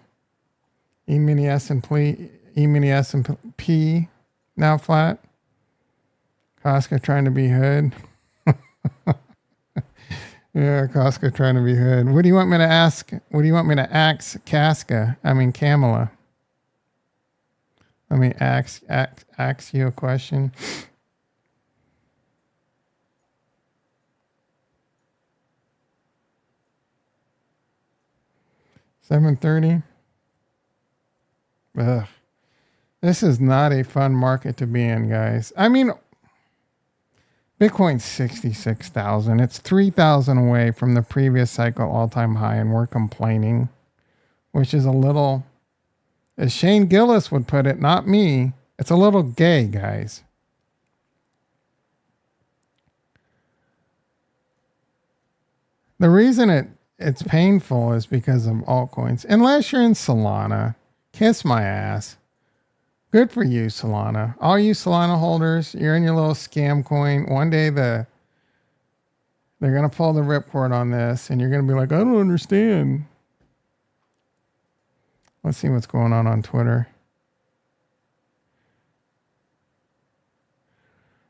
E-mini S&P now flat. Costco trying to be hood. Yeah, Costco trying to be hood. What do you want me to ask? What do you want me to ask Kamala? Let me ask you a question. $7.30. Ugh. This is not a fun market to be in, guys. I mean, Bitcoin's 66,000. It's 3,000 away from the previous cycle all-time high, and we're complaining, which is a little, as Shane Gillis would put it, not me, it's a little gay, guys. The reason it's painful is because of altcoins. Unless you're in Solana, kiss my ass. Good for you, Solana. All you Solana holders, you're in your little scam coin. One day they're going to pull the ripcord on this, and you're going to be like, I don't understand. Let's see what's going on Twitter.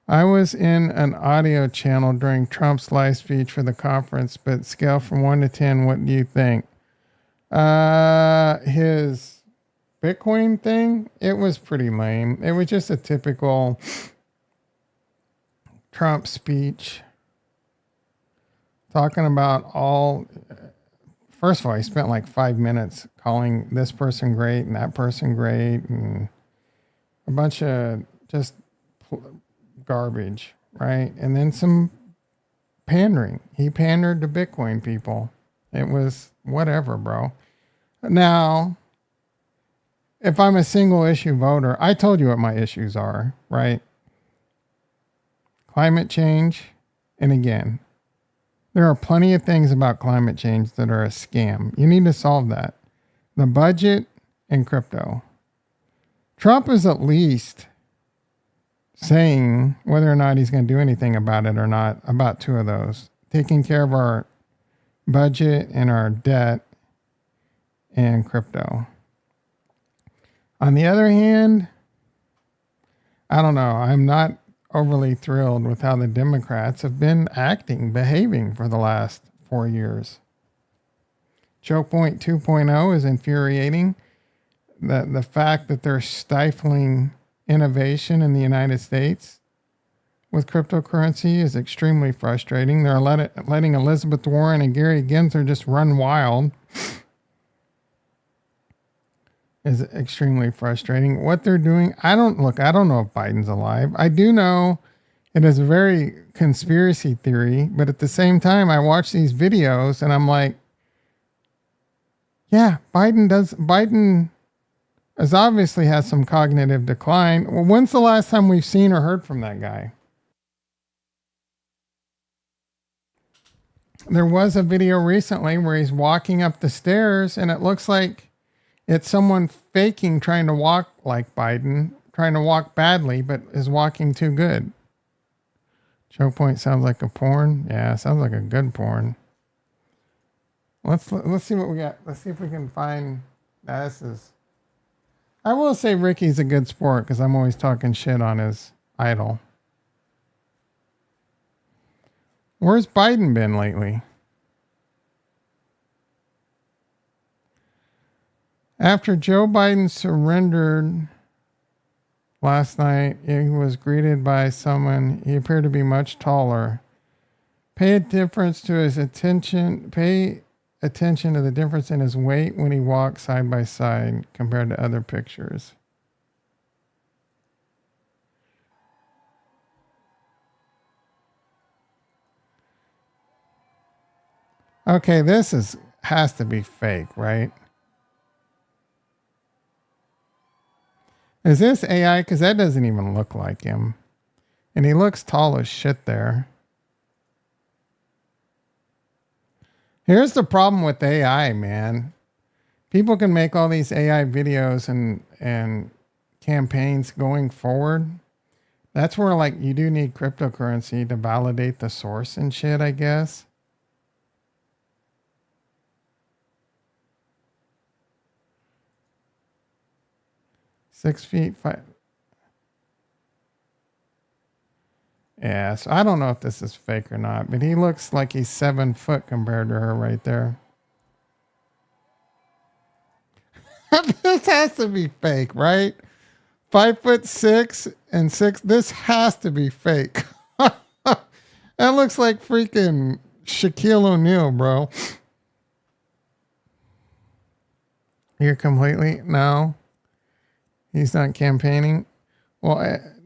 I was in an audio channel during Trump's live speech for the conference, but scale from 1 to 10, what do you think? His Bitcoin thing, it was pretty lame. It was just a typical Trump speech talking about first of all, he spent like 5 minutes calling this person great and that person great. And a bunch of just garbage, right? And then some pandering. He pandered to Bitcoin people. It was whatever, bro. Now, if I'm a single issue voter, I told you what my issues are, right? Climate change. And again, there are plenty of things about climate change that are a scam. You need to solve that. The budget and crypto. Trump is at least saying whether or not he's going to do anything about it or not, about two of those. Taking care of our budget and our debt and crypto. On the other hand, I don't know. I'm not overly thrilled with how the Democrats have been behaving for the last 4 years. Choke point 2.0 is infuriating. The fact that they're stifling innovation in the United States with cryptocurrency is extremely frustrating. They're letting Elizabeth Warren and Gary Gensler just run wild. Is extremely frustrating. What they're doing, I don't know if Biden's alive. I do know it is a very conspiracy theory, but at the same time, I watch these videos and I'm like, yeah, Biden has obviously has some cognitive decline. Well, when's the last time we've seen or heard from that guy? There was a video recently where he's walking up the stairs and it looks like it's someone faking trying to walk like Biden, trying to walk badly, but is walking too good. Choke point sounds like a porn. Yeah, sounds like a good porn. Let's see what we got. Let's see if we can find. This is. I will say Ricky's a good sport because I'm always talking shit on his idol. Where's Biden been lately? After Joe Biden surrendered last night, he was greeted by someone. He appeared to be much taller. Pay attention to the difference in his weight when he walks side by side compared to other pictures. Okay, this has to be fake, right? Is this AI? Because that doesn't even look like him. And he looks tall as shit there. Here's the problem with AI, man. People can make all these AI videos and campaigns going forward. That's where like you do need cryptocurrency to validate the source and shit, I guess. Six feet, 5. Yeah, so I don't know if this is fake or not, but he looks like he's 7 foot compared to her right there. This has to be fake, right? 5'6" and 6. This has to be fake. That looks like freaking Shaquille O'Neal, bro. You're completely no. He's not campaigning. Well,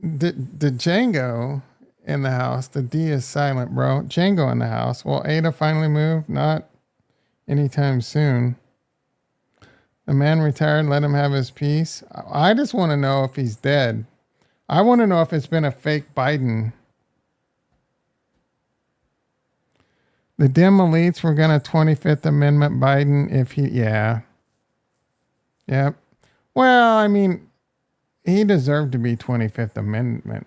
the Django in the house. The D is silent, bro. Django in the house. Will Ada finally move? Not anytime soon. The man retired. Let him have his peace. I just want to know if he's dead. I want to know if it's been a fake Biden. The dim elites were going to 25th Amendment Biden if he, yeah. Yep. Well, I mean, he deserved to be 25th Amendment.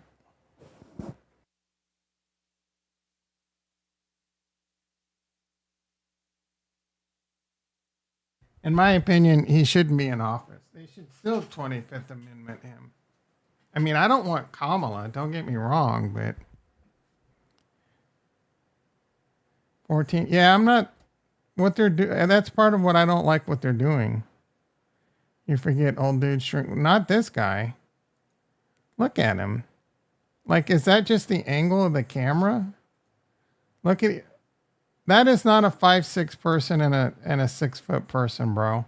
In my opinion, he shouldn't be in office. They should still 25th Amendment him. I mean, I don't want Kamala, don't get me wrong, but 14. Yeah, I'm not what they're doing. That's part of what I don't like what they're doing. You forget old dude shrink. Not this guy. Look at him. Like, is that just the angle of the camera? Look at it. That is not a 5'6" person and a 6 foot person, bro.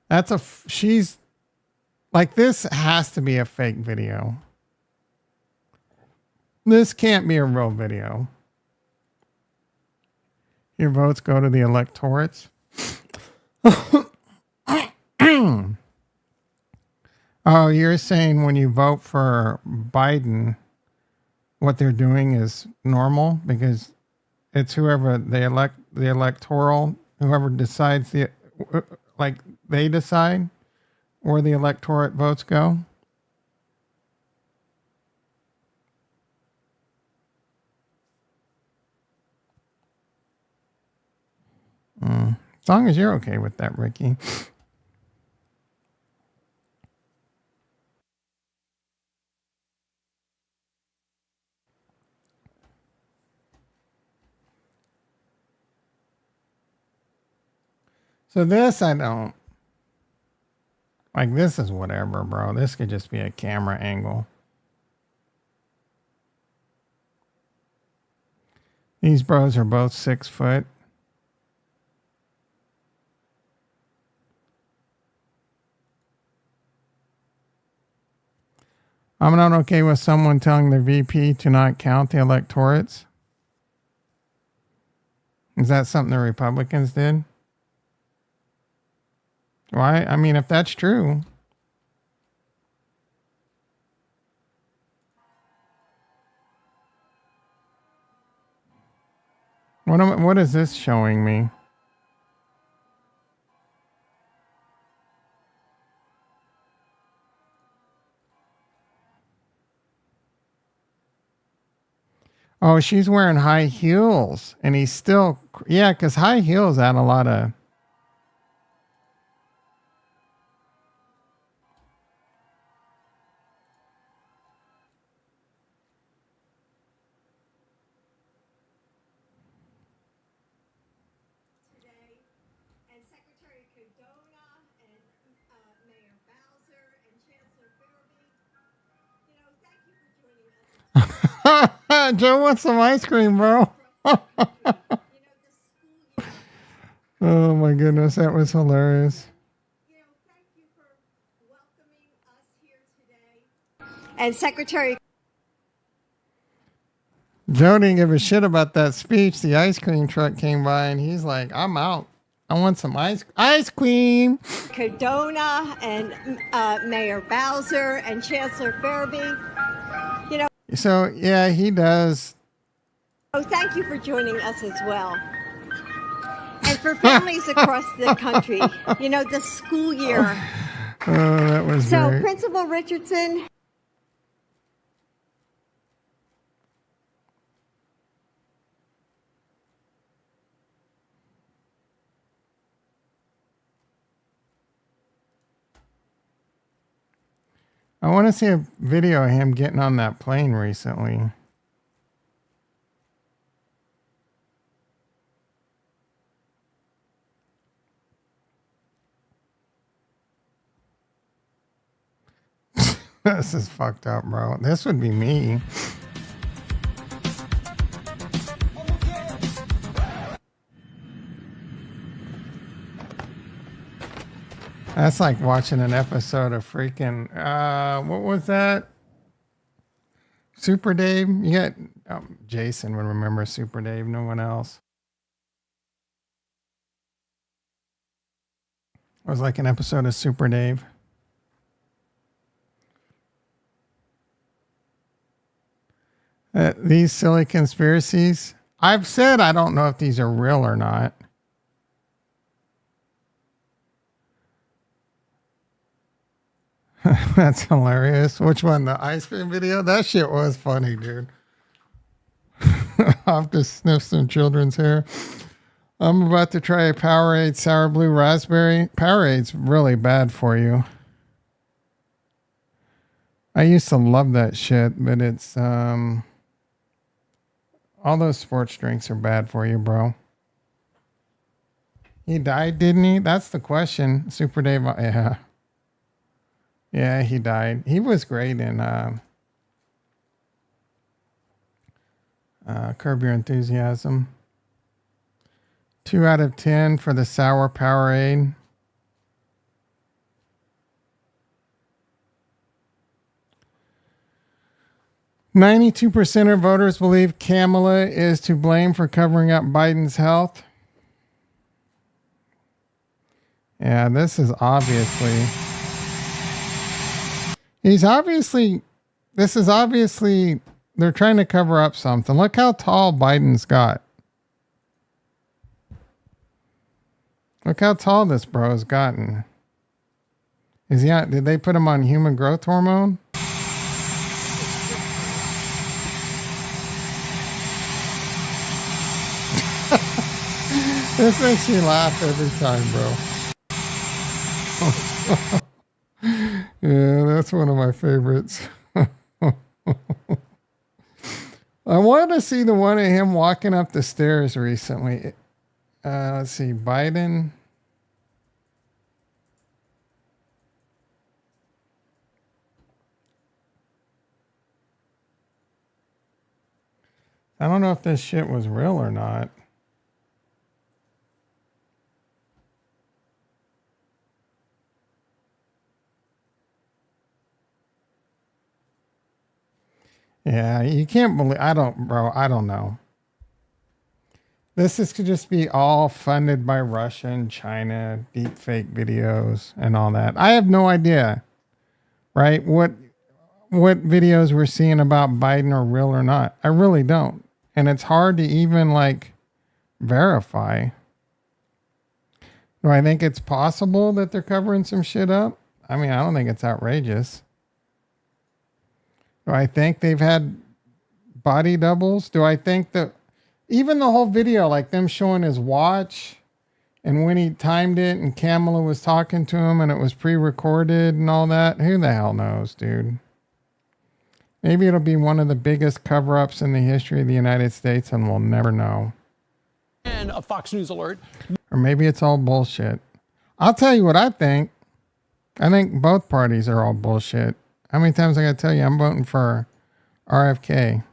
That's she's Like, this has to be a fake video. This can't be a real video. Your votes go to the electorates. Oh, you're saying when you vote for Biden, what they're doing is normal because it's whoever they elect, the electoral, whoever decides like they decide where the electorate votes go. As long as you're okay with that, Ricky. So this I don't like. This is whatever, bro. This could just be a camera angle. These bros are both 6 foot. I'm not okay with someone telling the VP to not count the electorates. Is that something the Republicans did? Why? I mean, if that's true. What is this showing me? Oh, she's wearing high heels, and he's still, yeah, because high heels add a lot of. Today, and Secretary Cardano and Mayor Bowser and Chancellor Fairby, thank you for joining us. Joe wants some ice cream, bro. Oh my goodness, that was hilarious. Thank you for welcoming us here today. And Secretary Joe didn't give a shit about that speech. The ice cream truck came by and he's like, I'm out. I want some ice cream. Cardano and Mayor Bowser and Chancellor Fairby. So, yeah, he does. Oh, thank you for joining us as well. And for families across the country, the school year. Oh, that was So, great. Principal Richardson. I want to see a video of him getting on that plane recently. This is fucked up, bro. This would be me. That's like watching an episode of freaking, what was that? Super Dave? You got, Jason would remember Super Dave, no one else. It was like an episode of Super Dave. These silly conspiracies. I've said I don't know if these are real or not. That's hilarious. Which one? The ice cream video? That shit was funny, dude. I'll have to sniff some children's hair. I'm about to try a Powerade sour blue raspberry. Powerade's really bad for you. I used to love that shit, but it's all those sports drinks are bad for you, bro. He died, didn't he? That's the question. Super Dave, yeah. Yeah, he died. He was great in Curb Your Enthusiasm. 2 out of 10 for the sour Powerade. 92% of voters believe Kamala is to blame for covering up Biden's health. Yeah, this is obviously. This is obviously, they're trying to cover up something. Look how tall Biden's got. Look how tall this bro has gotten. Is he on, did they put him on human growth hormone? This makes me laugh every time, bro. Yeah, that's one of my favorites. I wanted to see the one of him walking up the stairs recently. Let's see, Biden. I don't know if this shit was real or not. Yeah, you can't believe, I don't know. This could just be all funded by Russia and China, deep fake videos and all that. I have no idea, right? What videos we're seeing about Biden are real or not. I really don't. And it's hard to even like verify. Do I think it's possible that they're covering some shit up? I mean, I don't think it's outrageous. Do I think they've had body doubles? Do I think that even the whole video, like them showing his watch and when he timed it and Kamala was talking to him and it was pre-recorded and all that, who the hell knows, dude? Maybe it'll be one of the biggest cover-ups in the history of the United States and we'll never know. And a Fox News alert. Or maybe it's all bullshit. I'll tell you what I think. I think both parties are all bullshit. How many times I gotta tell you I'm voting for RFK?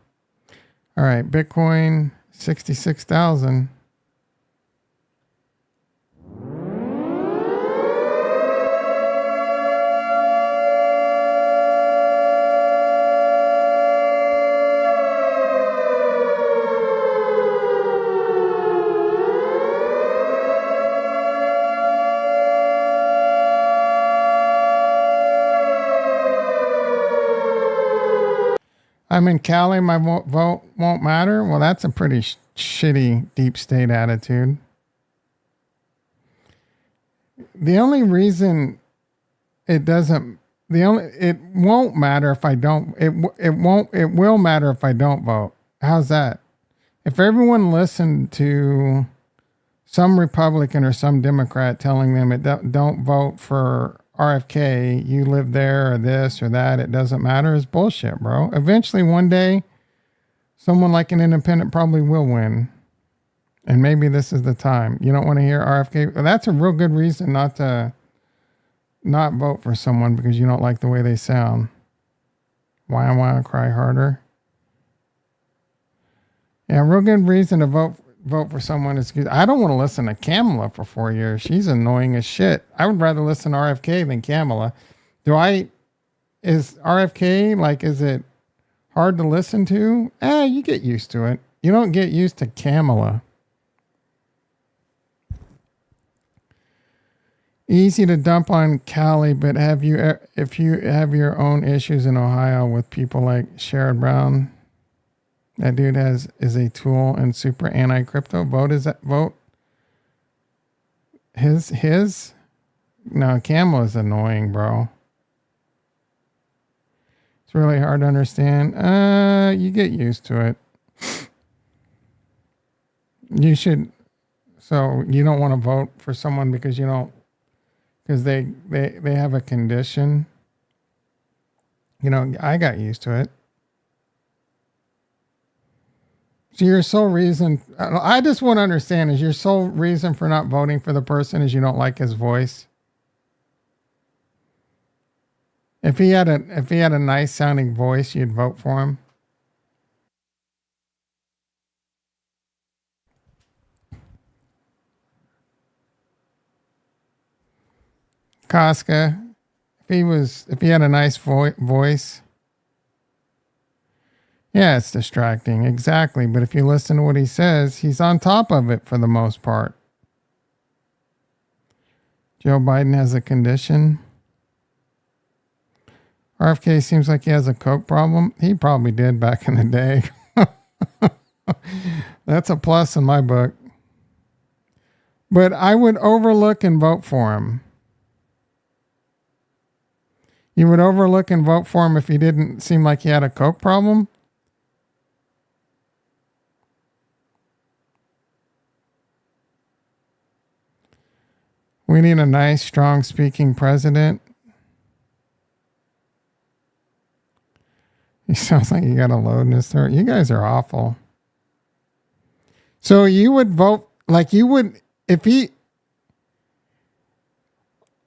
All right, Bitcoin 66,000. I'm in Cali, my vote won't matter. Well, that's a pretty shitty deep state attitude. The only reason it won't matter if I don't, it will matter if I don't vote. How's that? If everyone listened to some Republican or some Democrat telling them don't vote for RFK, you live there or this or that, it doesn't matter, is bullshit, bro. Eventually, one day, someone like an independent probably will win. And maybe this is the time. You don't want to hear RFK? Well, that's a real good reason not to not vote for someone because you don't like the way they sound. Why I want to cry harder? Yeah, real good reason to vote for someone is good. I don't want to listen to Kamala for 4 years. She's annoying as shit. I would rather listen to RFK than Kamala. Is RFK, like, is it hard to listen to? You get used to it. You don't get used to Kamala. Easy to dump on Cali, but if you have your own issues in Ohio with people like Sherrod Brown, that dude is a tool and super anti-crypto. Vote his. No, Kamala's annoying, bro. It's really hard to understand. You get used to it. You should. So you don't want to vote for someone because they have a condition. You know, I got used to it. So your sole reason, I just want to understand, is your sole reason for not voting for the person is you don't like his voice? If he had a nice sounding voice, you'd vote for him? Casca, if he had a nice voice, Yeah, it's distracting. Exactly. But if you listen to what he says, he's on top of it for the most part. Joe Biden has a condition. RFK seems like he has a coke problem. He probably did back in the day. That's a plus in my book. But I would overlook and vote for him. You would overlook and vote for him if he didn't seem like he had a coke problem? We need a nice, strong speaking president. He sounds like you got a load in his throat. You guys are awful. So you would vote like you would if he.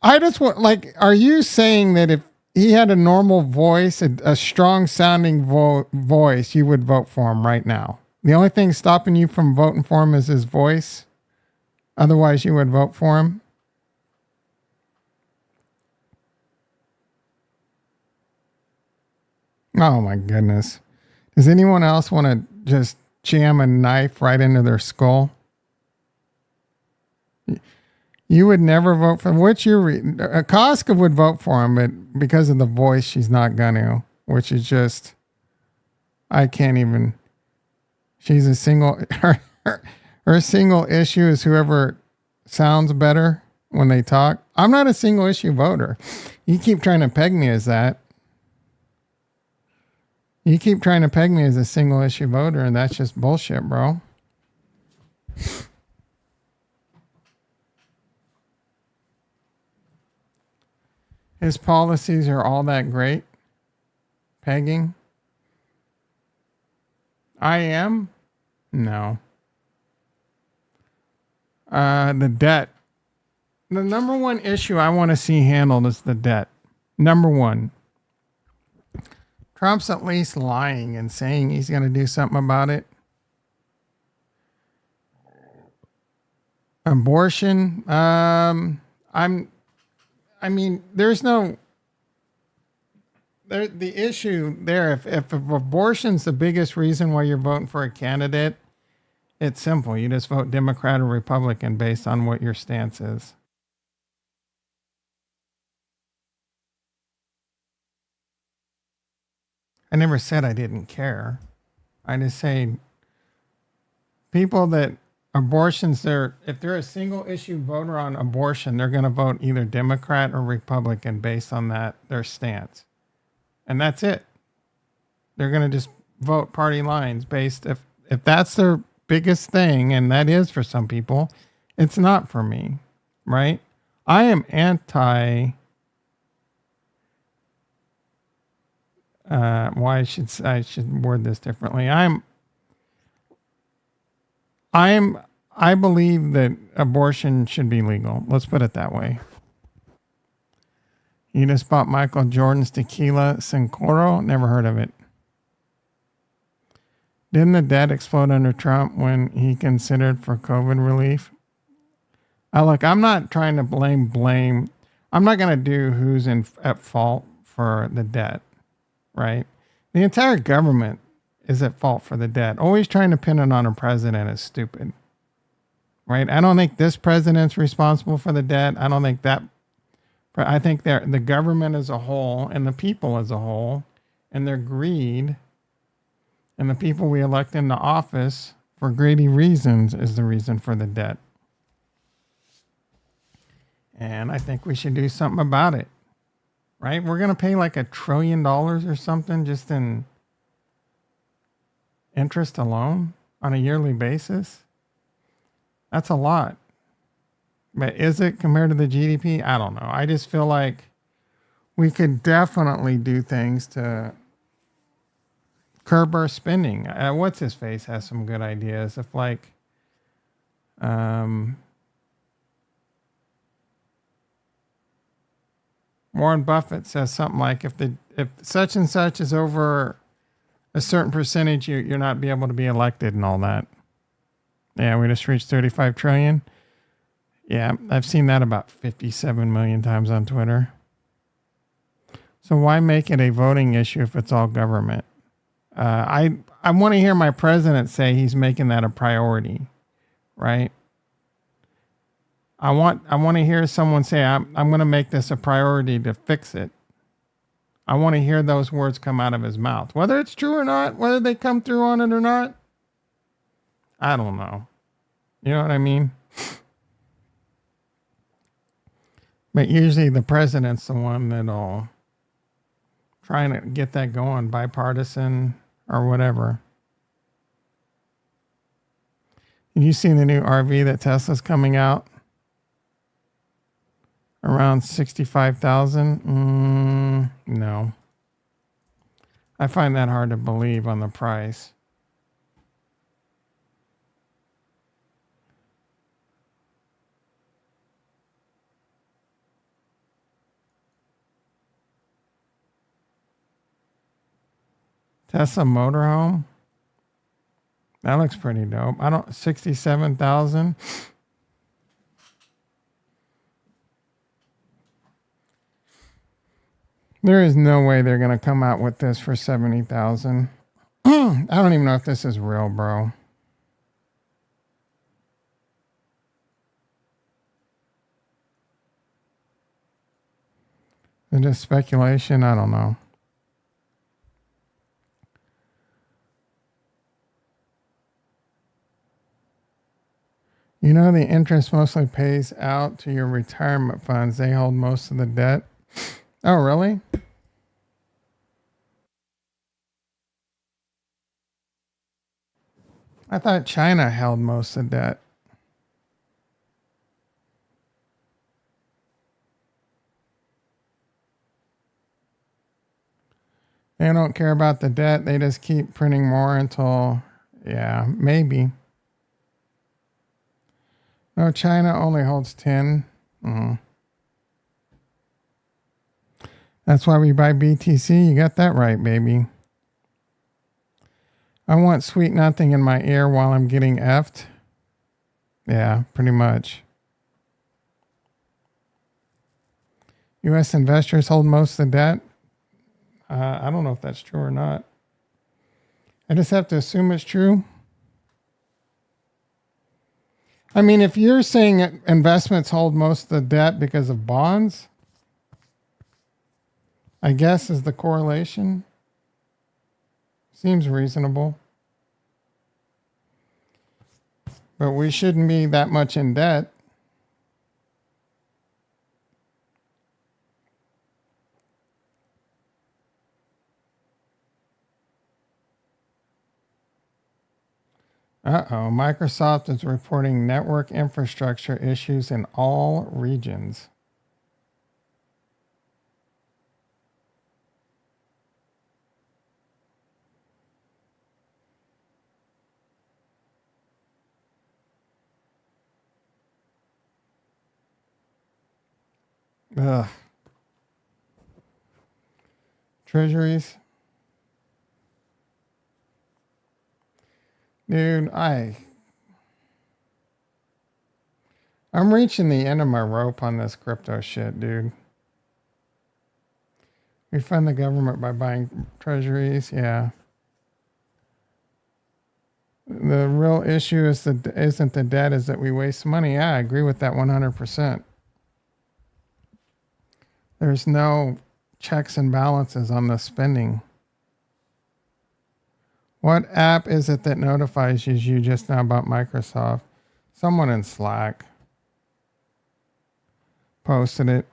I just want like. Are you saying that if he had a normal voice, a strong sounding voice, you would vote for him right now? The only thing stopping you from voting for him is his voice. Otherwise, you would vote for him. Oh my goodness. Does anyone else want to just jam a knife right into their skull? You would never vote for which Koska would vote for him, but because of the voice, she's not gonna, which is just, I can't even, she's a single, her single issue is whoever sounds better when they talk. I'm not a single issue voter. You keep trying to peg me as that. You keep trying to peg me as a single issue voter, and that's just bullshit, bro. His policies are all that great. Pegging. I am? No. The debt. The number one issue I want to see handled is the debt. Number one. Trump's at least lying and saying he's going to do something about it. Abortion. There's no. The issue there. If abortion's the biggest reason why you're voting for a candidate, it's simple. You just vote Democrat or Republican based on what your stance is. I never said I didn't care. I just say people that abortions, if they're a single issue voter on abortion, they're going to vote either Democrat or Republican based on their stance. And that's it. They're going to just vote party lines based if that's their biggest thing, and that is for some people, it's not for me, right? I am anti I should word this differently. I believe that abortion should be legal. Let's put it that way. You just bought Michael Jordan's tequila Sincoro? Never heard of it. Didn't the debt explode under Trump when he considered for COVID relief? Look, I'm not trying to blame. I'm not going to do who's at fault for the debt. Right? The entire government is at fault for the debt. Always trying to pin it on a president is stupid. Right? I don't think this president's responsible for the debt. I don't think that. I think the government as a whole and the people as a whole and their greed and the people we elect into office for greedy reasons is the reason for the debt. And I think we should do something about it. Right? We're going to pay like $1 trillion or something just in interest alone on a yearly basis. That's a lot. But is it compared to the GDP? I don't know. I just feel like we could definitely do things to curb our spending. What's his face has some good ideas. If like, Warren Buffett says something like, if such and such is over a certain percentage, you're not be able to be elected and all that. Yeah, we just reached 35 trillion. Yeah, I've seen that about 57 million times on Twitter. So why make it a voting issue if it's all government? I want to hear my president say he's making that a priority, right? I want to hear someone say I'm going to make this a priority to fix it. I want to hear those words come out of his mouth, whether it's true or not, whether they come through on it or not. I don't know. You know what I mean? But usually the president's the one that'll try to get that going, bipartisan or whatever. You see the new RV that Tesla's coming out? Around 65,000? No. I find that hard to believe on the price. Tesla motorhome? That looks pretty dope. 67,000. There is no way they're going to come out with this for 70,000. I don't even know if this is real, bro. Is this speculation? I don't know. You know, the interest mostly pays out to your retirement funds. They hold most of the debt. Oh, really? I thought China held most of the debt. They don't care about the debt. They just keep printing more until, yeah, maybe. No, China only holds 10. That's why we buy BTC. You got that right, baby. I want sweet nothing in my ear while I'm getting effed. Yeah, pretty much. U.S. investors hold most of the debt. I don't know if that's true or not. I just have to assume it's true. I mean, if you're saying investments hold most of the debt because of bonds, I guess is the correlation. Seems reasonable. But we shouldn't be that much in debt. Uh-oh, Microsoft is reporting network infrastructure issues in all regions. Ugh. Treasuries. Dude, I'm reaching the end of my rope on this crypto shit, dude. We fund the government by buying treasuries, yeah. The real issue isn't the debt, is that we waste money. Yeah, I agree with that 100%. There's no checks and balances on the spending. What app is it that notifies you just now about Microsoft? Someone in Slack posted it.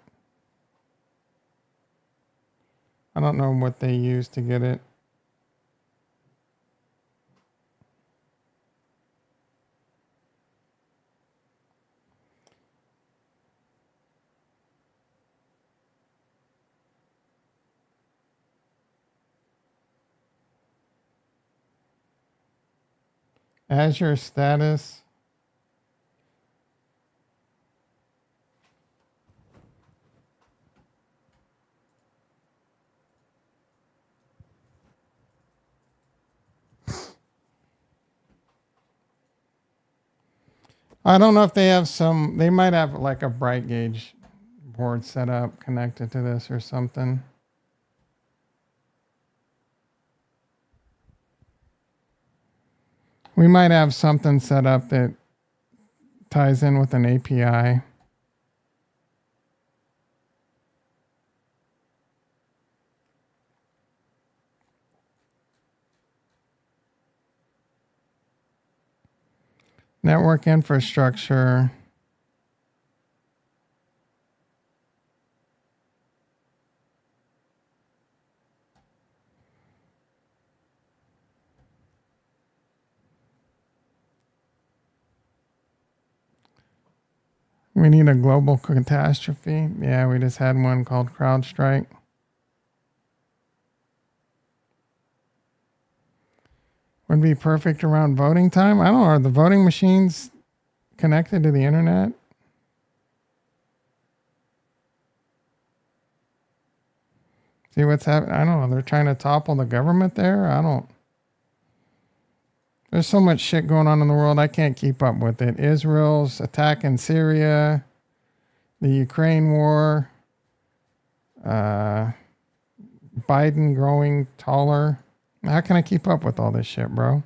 I don't know what they use to get it. Azure status. I don't know if they have they might have like a bright gauge board set up connected to this or something. We might have something set up that ties in with an API. Network infrastructure. We need a global catastrophe. Yeah, we just had one called CrowdStrike. Would be perfect around voting time. I don't know. Are the voting machines connected to the internet? See what's happening? I don't know. They're trying to topple the government there. I don't. There's so much shit going on in the world. I can't keep up with it. Israel's attack in Syria, the Ukraine war, Biden growing taller. How can I keep up with all this shit, bro?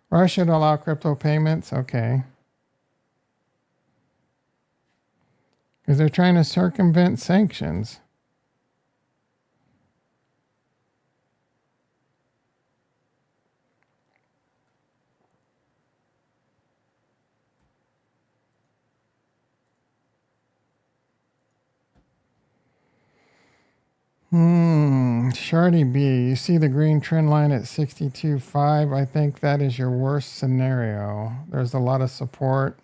Russia to allow crypto payments? Okay. Because they're trying to circumvent sanctions. Shardy B, you see the green trend line at 62.5. I think that is your worst scenario. There's a lot of support.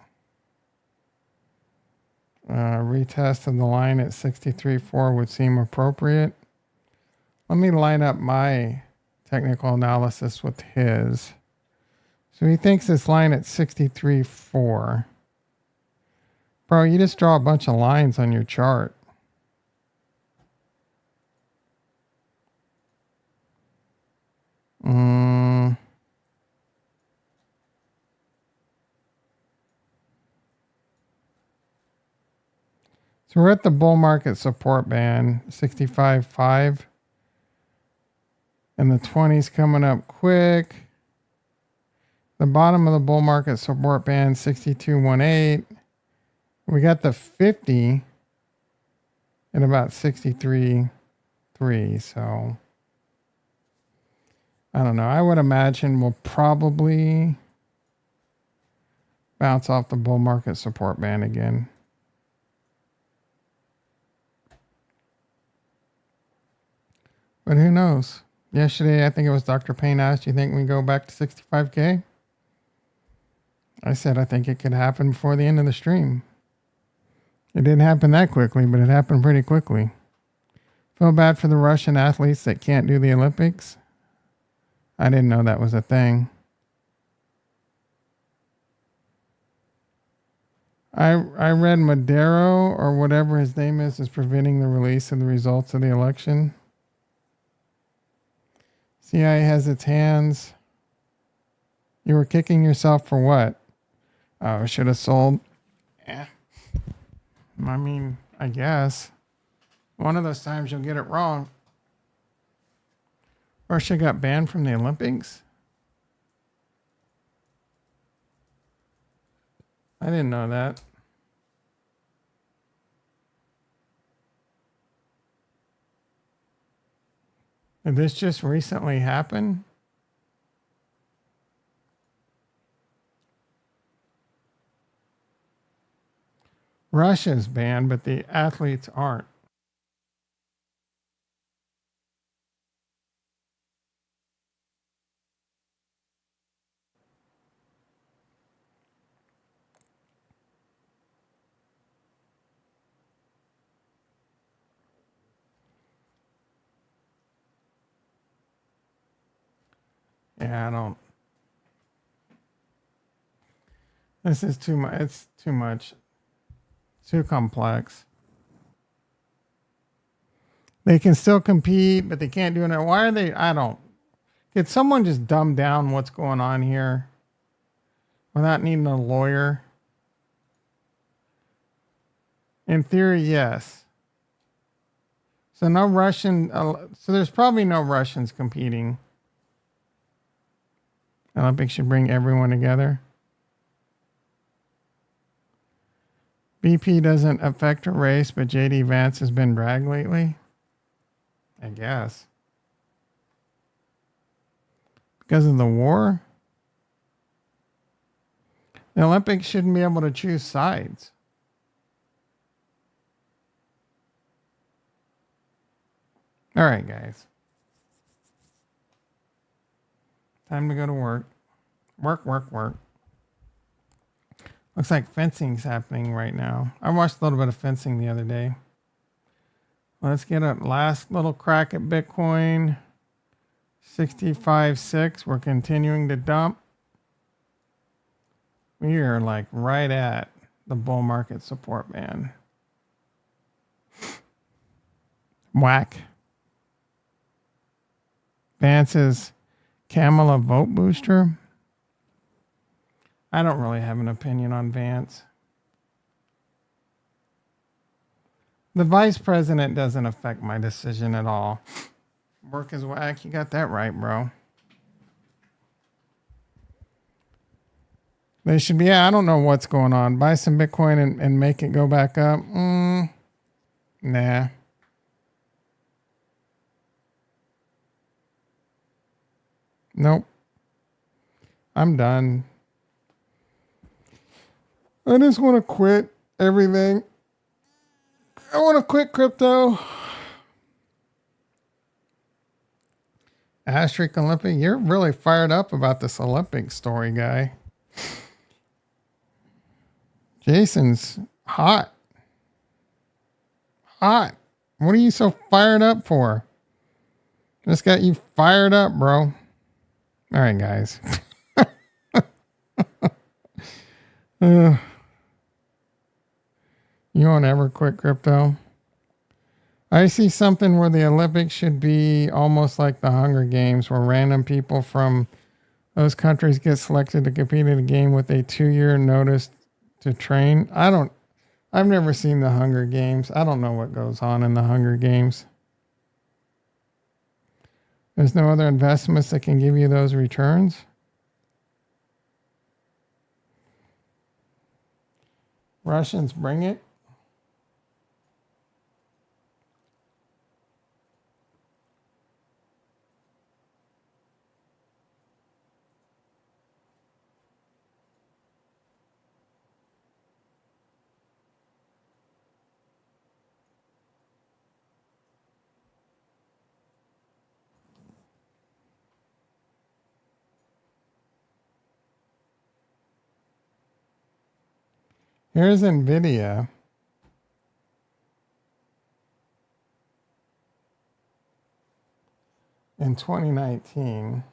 Retest of the line at 63.4 would seem appropriate. Let me line up my technical analysis with his. So he thinks this line at 63.4. Bro, you just draw a bunch of lines on your chart. So we're at the bull market support band, 65.5. And the 20's coming up quick. The bottom of the bull market support band, 62.18. We got the 50 at about 63.3. So I don't know. I would imagine we'll probably bounce off the bull market support band again. But who knows? Yesterday, I think it was Dr. Payne asked, do you think we go back to 65K? I said, I think it could happen before the end of the stream. It didn't happen that quickly, but it happened pretty quickly. Feel bad for the Russian athletes that can't do the Olympics. I didn't know that was a thing. I read Madero, or whatever his name is preventing the release of the results of the election. CIA has its hands. You were kicking yourself for what? Oh, should have sold. Yeah. I mean, I guess. One of those times you'll get it wrong. Russia got banned from the Olympics? I didn't know that. Did this just recently happen? Russia's banned, but the athletes aren't. Yeah, I don't. This is too much. It's too much. Too complex. They can still compete, but they can't do it. Why are they? I don't. Could someone just dumb down what's going on here without needing a lawyer? In theory, yes. So no Russian. So there's probably no Russians competing. Olympics should bring everyone together. BP doesn't affect a race, but JD Vance has been dragged lately. I guess. Because of the war? The Olympics shouldn't be able to choose sides. All right, guys. Time to go to work. Work. Looks like fencing's happening right now. I watched a little bit of fencing the other day. Let's get a last little crack at Bitcoin. 65.6. We're continuing to dump. We are like right at the bull market support band. Whack. Vance's Camel a vote booster? I don't really have an opinion on Vance. The vice president doesn't affect my decision at all. Work is whack. You got that right, bro. They should be, I don't know what's going on. Buy some Bitcoin and make it go back up. Nah. Nope. I'm done. I just want to quit everything. I want to quit crypto. Asterisk Olympic, you're really fired up about this Olympic story, guy. Jason's hot. Hot. What are you so fired up for? Just got you fired up, bro. All right, guys. You won't ever quit crypto? I see something where the Olympics should be almost like the Hunger Games, where random people from those countries get selected to compete in a game with a 2-year notice to train. I've never seen the Hunger Games. I don't know what goes on in the Hunger Games. There's no other investments that can give you those returns. Russians bring it. Here's NVIDIA. In 2019.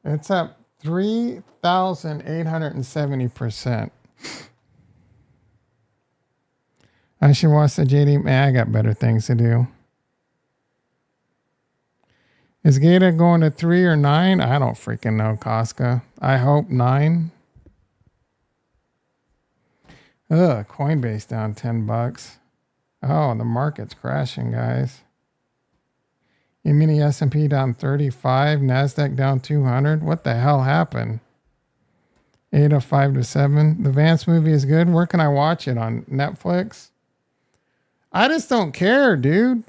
It's up 3,870%. I should watch the JD. Man, I got better things to do. Is Gata going to 3 or 9? I don't freaking know, Casca. I hope 9. Ugh, Coinbase down $10. Oh, the market's crashing, guys. E-mini S&P down 35. NASDAQ down 200. What the hell happened? 8 of 5 to 7. The Vance movie is good. Where can I watch it? On Netflix? I just don't care, dude.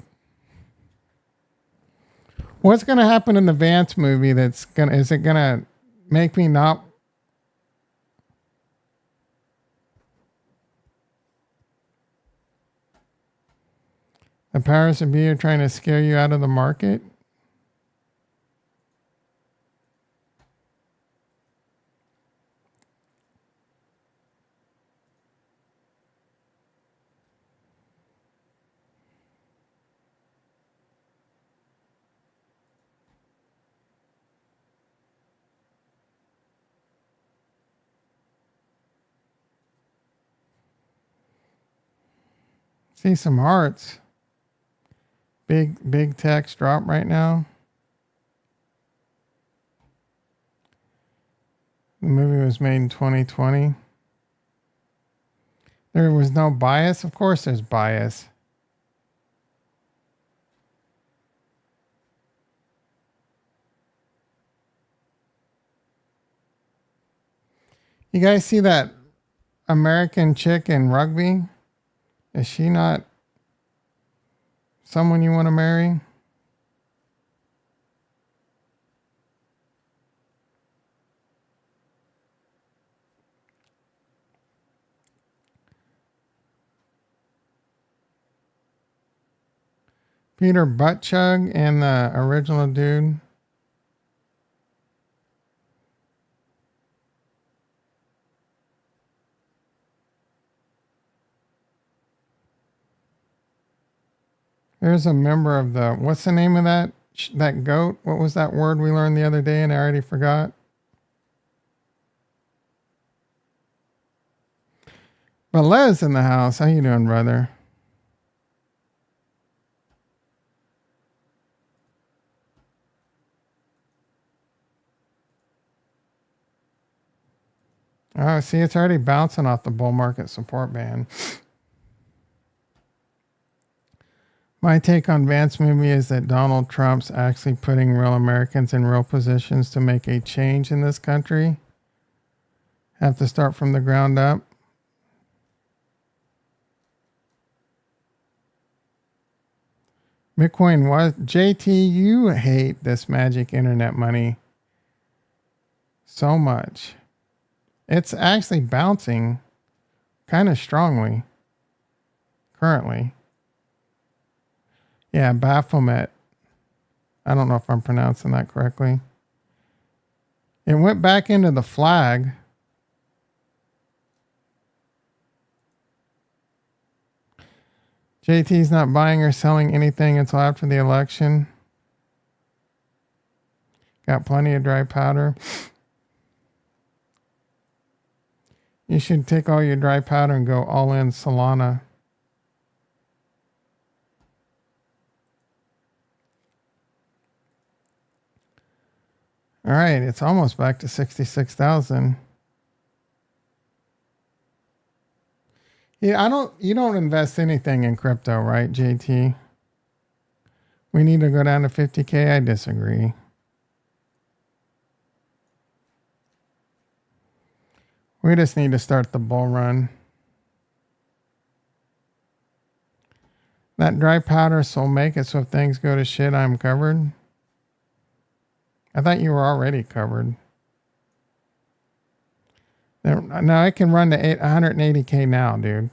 What's going to happen in the Vance movie is it going to make me not? The powers that be are trying to scare you out of the market? See some hearts. Big text drop right now. The movie was made in 2020. There was no bias. Of course there's bias. You guys see that American chick in rugby? Is she not someone you want to marry? Peter Buttchug and the original dude. There's a member of the, what's the name of that goat? What was that word we learned the other day and I already forgot? Belez in the house. How you doing, brother? Oh, see, it's already bouncing off the bull market support band. My take on Vance movie is that Donald Trump's actually putting real Americans in real positions to make a change in this country. Have to start from the ground up. Bitcoin was JT, you hate this magic internet money so much. It's actually bouncing kind of strongly currently. Yeah, Baphomet. I don't know if I'm pronouncing that correctly. It went back into the flag. JT's not buying or selling anything until after the election. Got plenty of dry powder. You should take all your dry powder and go all in Solana. All right, it's almost back to 66,000. Yeah, you don't invest anything in crypto, right, JT? We need to go down to 50K. I disagree. We just need to start the bull run. That dry powder will make it so if things go to shit, I'm covered. I thought you were already covered. Now I can run to 180K now, dude.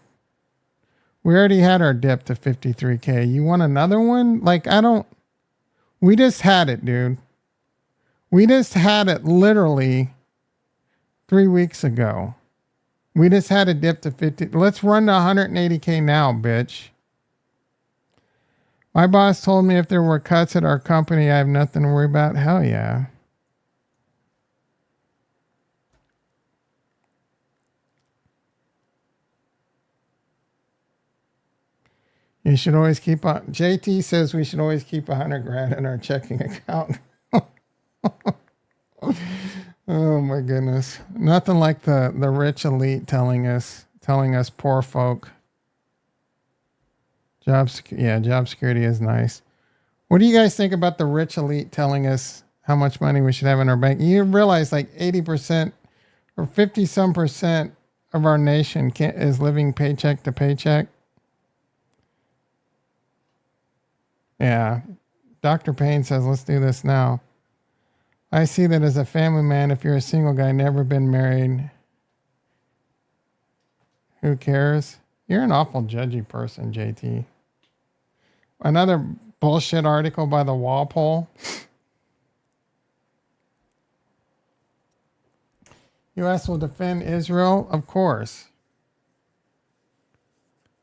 We already had our dip to 53K. You want another one? Like, we just had it, dude. We just had it literally 3 weeks ago. We just had a dip to 50. Let's run to 180K now, bitch. My boss told me if there were cuts at our company, I have nothing to worry about. Hell yeah. You should always keep on. JT says we should always keep 100 grand in our checking account. Oh my goodness. Nothing like the rich elite telling us poor folk. Job security is nice. What do you guys think about the rich elite telling us how much money we should have in our bank? You realize like 80% or 50 some percent of our nation is living paycheck to paycheck. Yeah. Dr. Payne says, let's do this now. I see that as a family man, if you're a single guy, never been married, who cares? You're an awful judgy person, JT. Another bullshit article by the Walpole. U.S. will defend Israel? Of course.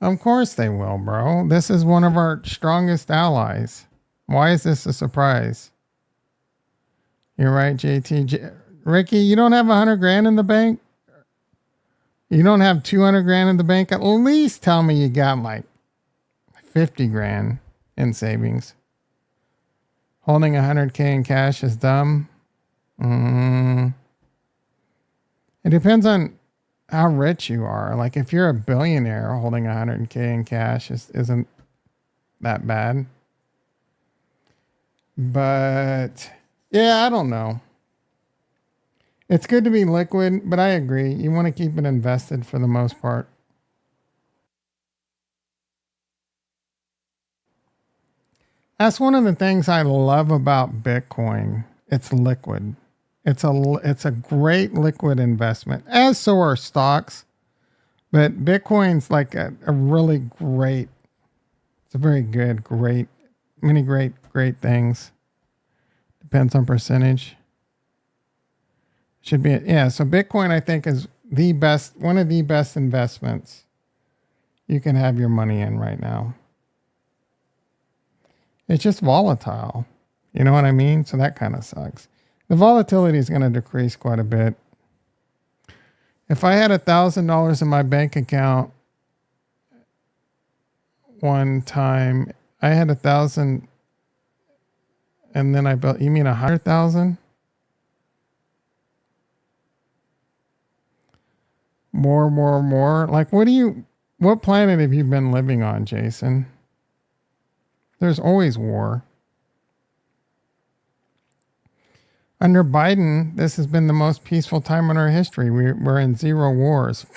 Of course they will, bro. This is one of our strongest allies. Why is this a surprise? You're right, JT. Ricky, you don't have 100 grand in the bank? You don't have 200 grand in the bank? At least tell me you got like 50 grand in savings. Holding 100K in cash is dumb. It depends on how rich you are. Like if you're a billionaire, holding 100K in cash isn't that bad. But yeah, I don't know. It's good to be liquid, but I agree. You want to keep it invested for the most part. That's one of the things I love about Bitcoin. It's liquid. It's a great liquid investment, as so are stocks. But Bitcoin's like a really great, it's a very good, great, many great things. Depends on percentage. Should be, yeah. So Bitcoin, I think, is the best, one of the best investments you can have your money in right now. It's just volatile. You know what I mean? So that kind of sucks. The volatility is going to decrease quite a bit. If I had $1,000 in my bank account one time, I had 1,000, and then I built. You mean 100,000? More. Like, what planet have you been living on, Jason? There's always war. Under Biden, this has been the most peaceful time in our history. We're in 0 wars.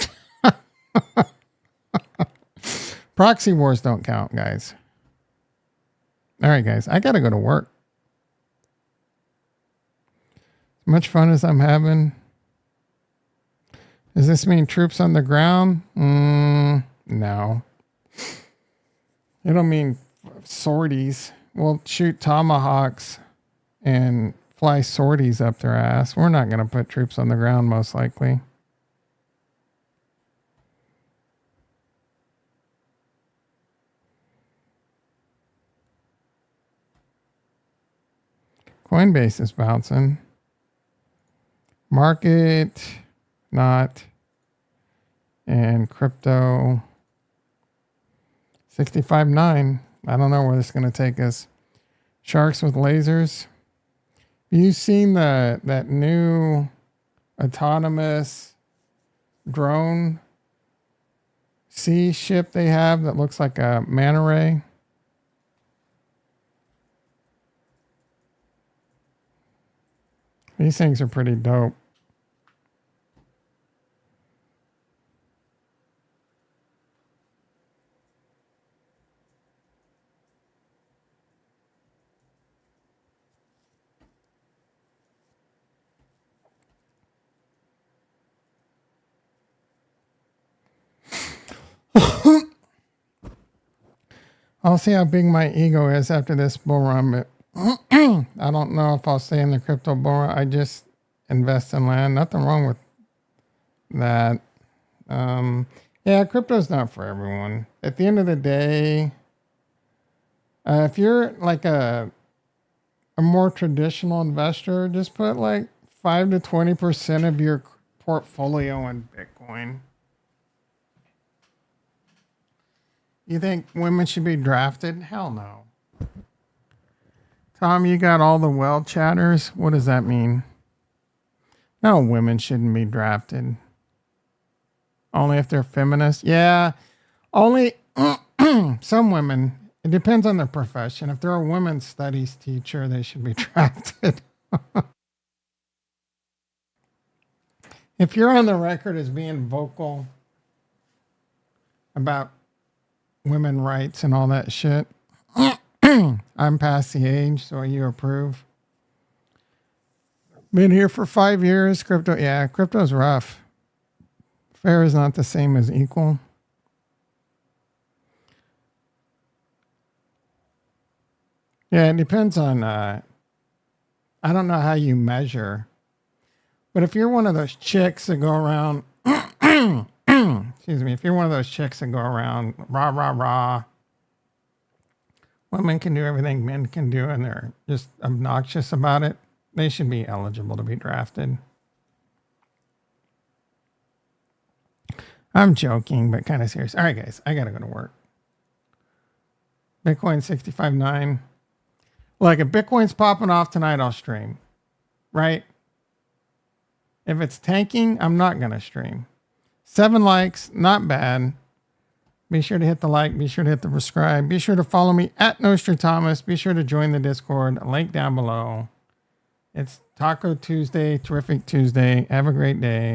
Proxy wars don't count, guys. All right, guys, I got to go to work. As much fun as I'm having. Does this mean troops on the ground? No. It'll mean sorties. We'll shoot tomahawks and fly sorties up their ass. We're not going to put troops on the ground, most likely. Coinbase is bouncing. Market, not. And crypto, 65.9. I don't know where this is going to take us. Sharks with lasers. You seen that new autonomous drone sea ship they have that looks like a manta ray? These things are pretty dope. I'll see how big my ego is after this bull run, but I don't know if I'll stay in the crypto bull run. I just invest in land. Nothing wrong with that. Yeah, crypto's not for everyone. At the end of the day, if you're like a more traditional investor, just put like 5 to 20% of your portfolio in Bitcoin. You think women should be drafted? Hell no. Tom, you got all the well chatters. What does that mean? No, women shouldn't be drafted. Only if they're feminists? Yeah, only some women. It depends on their profession. If they're a women's studies teacher, they should be drafted. If you're on the record as being vocal about women rights and all that shit, I'm past the age, so you approve. Been here for 5 years. Crypto, yeah, crypto's rough. Fair is not the same as equal. Yeah, it depends on, I don't know how you measure, but if you're one of those chicks that go around, excuse me, if you're one of those chicks that go around, rah, women can do everything men can do, and they're just obnoxious about it, they should be eligible to be drafted. I'm joking, but kind of serious. All right, guys, I got to go to work. Bitcoin 65.9. Like, if Bitcoin's popping off tonight, I'll stream. Right? If it's tanking, I'm not going to stream. 7 likes, not bad. Be sure to hit the like. Be sure to hit the subscribe. Be sure to follow me at Nostradamus. Be sure to join the Discord. Link down below. It's Taco Tuesday. Terrific Tuesday. Have a great day.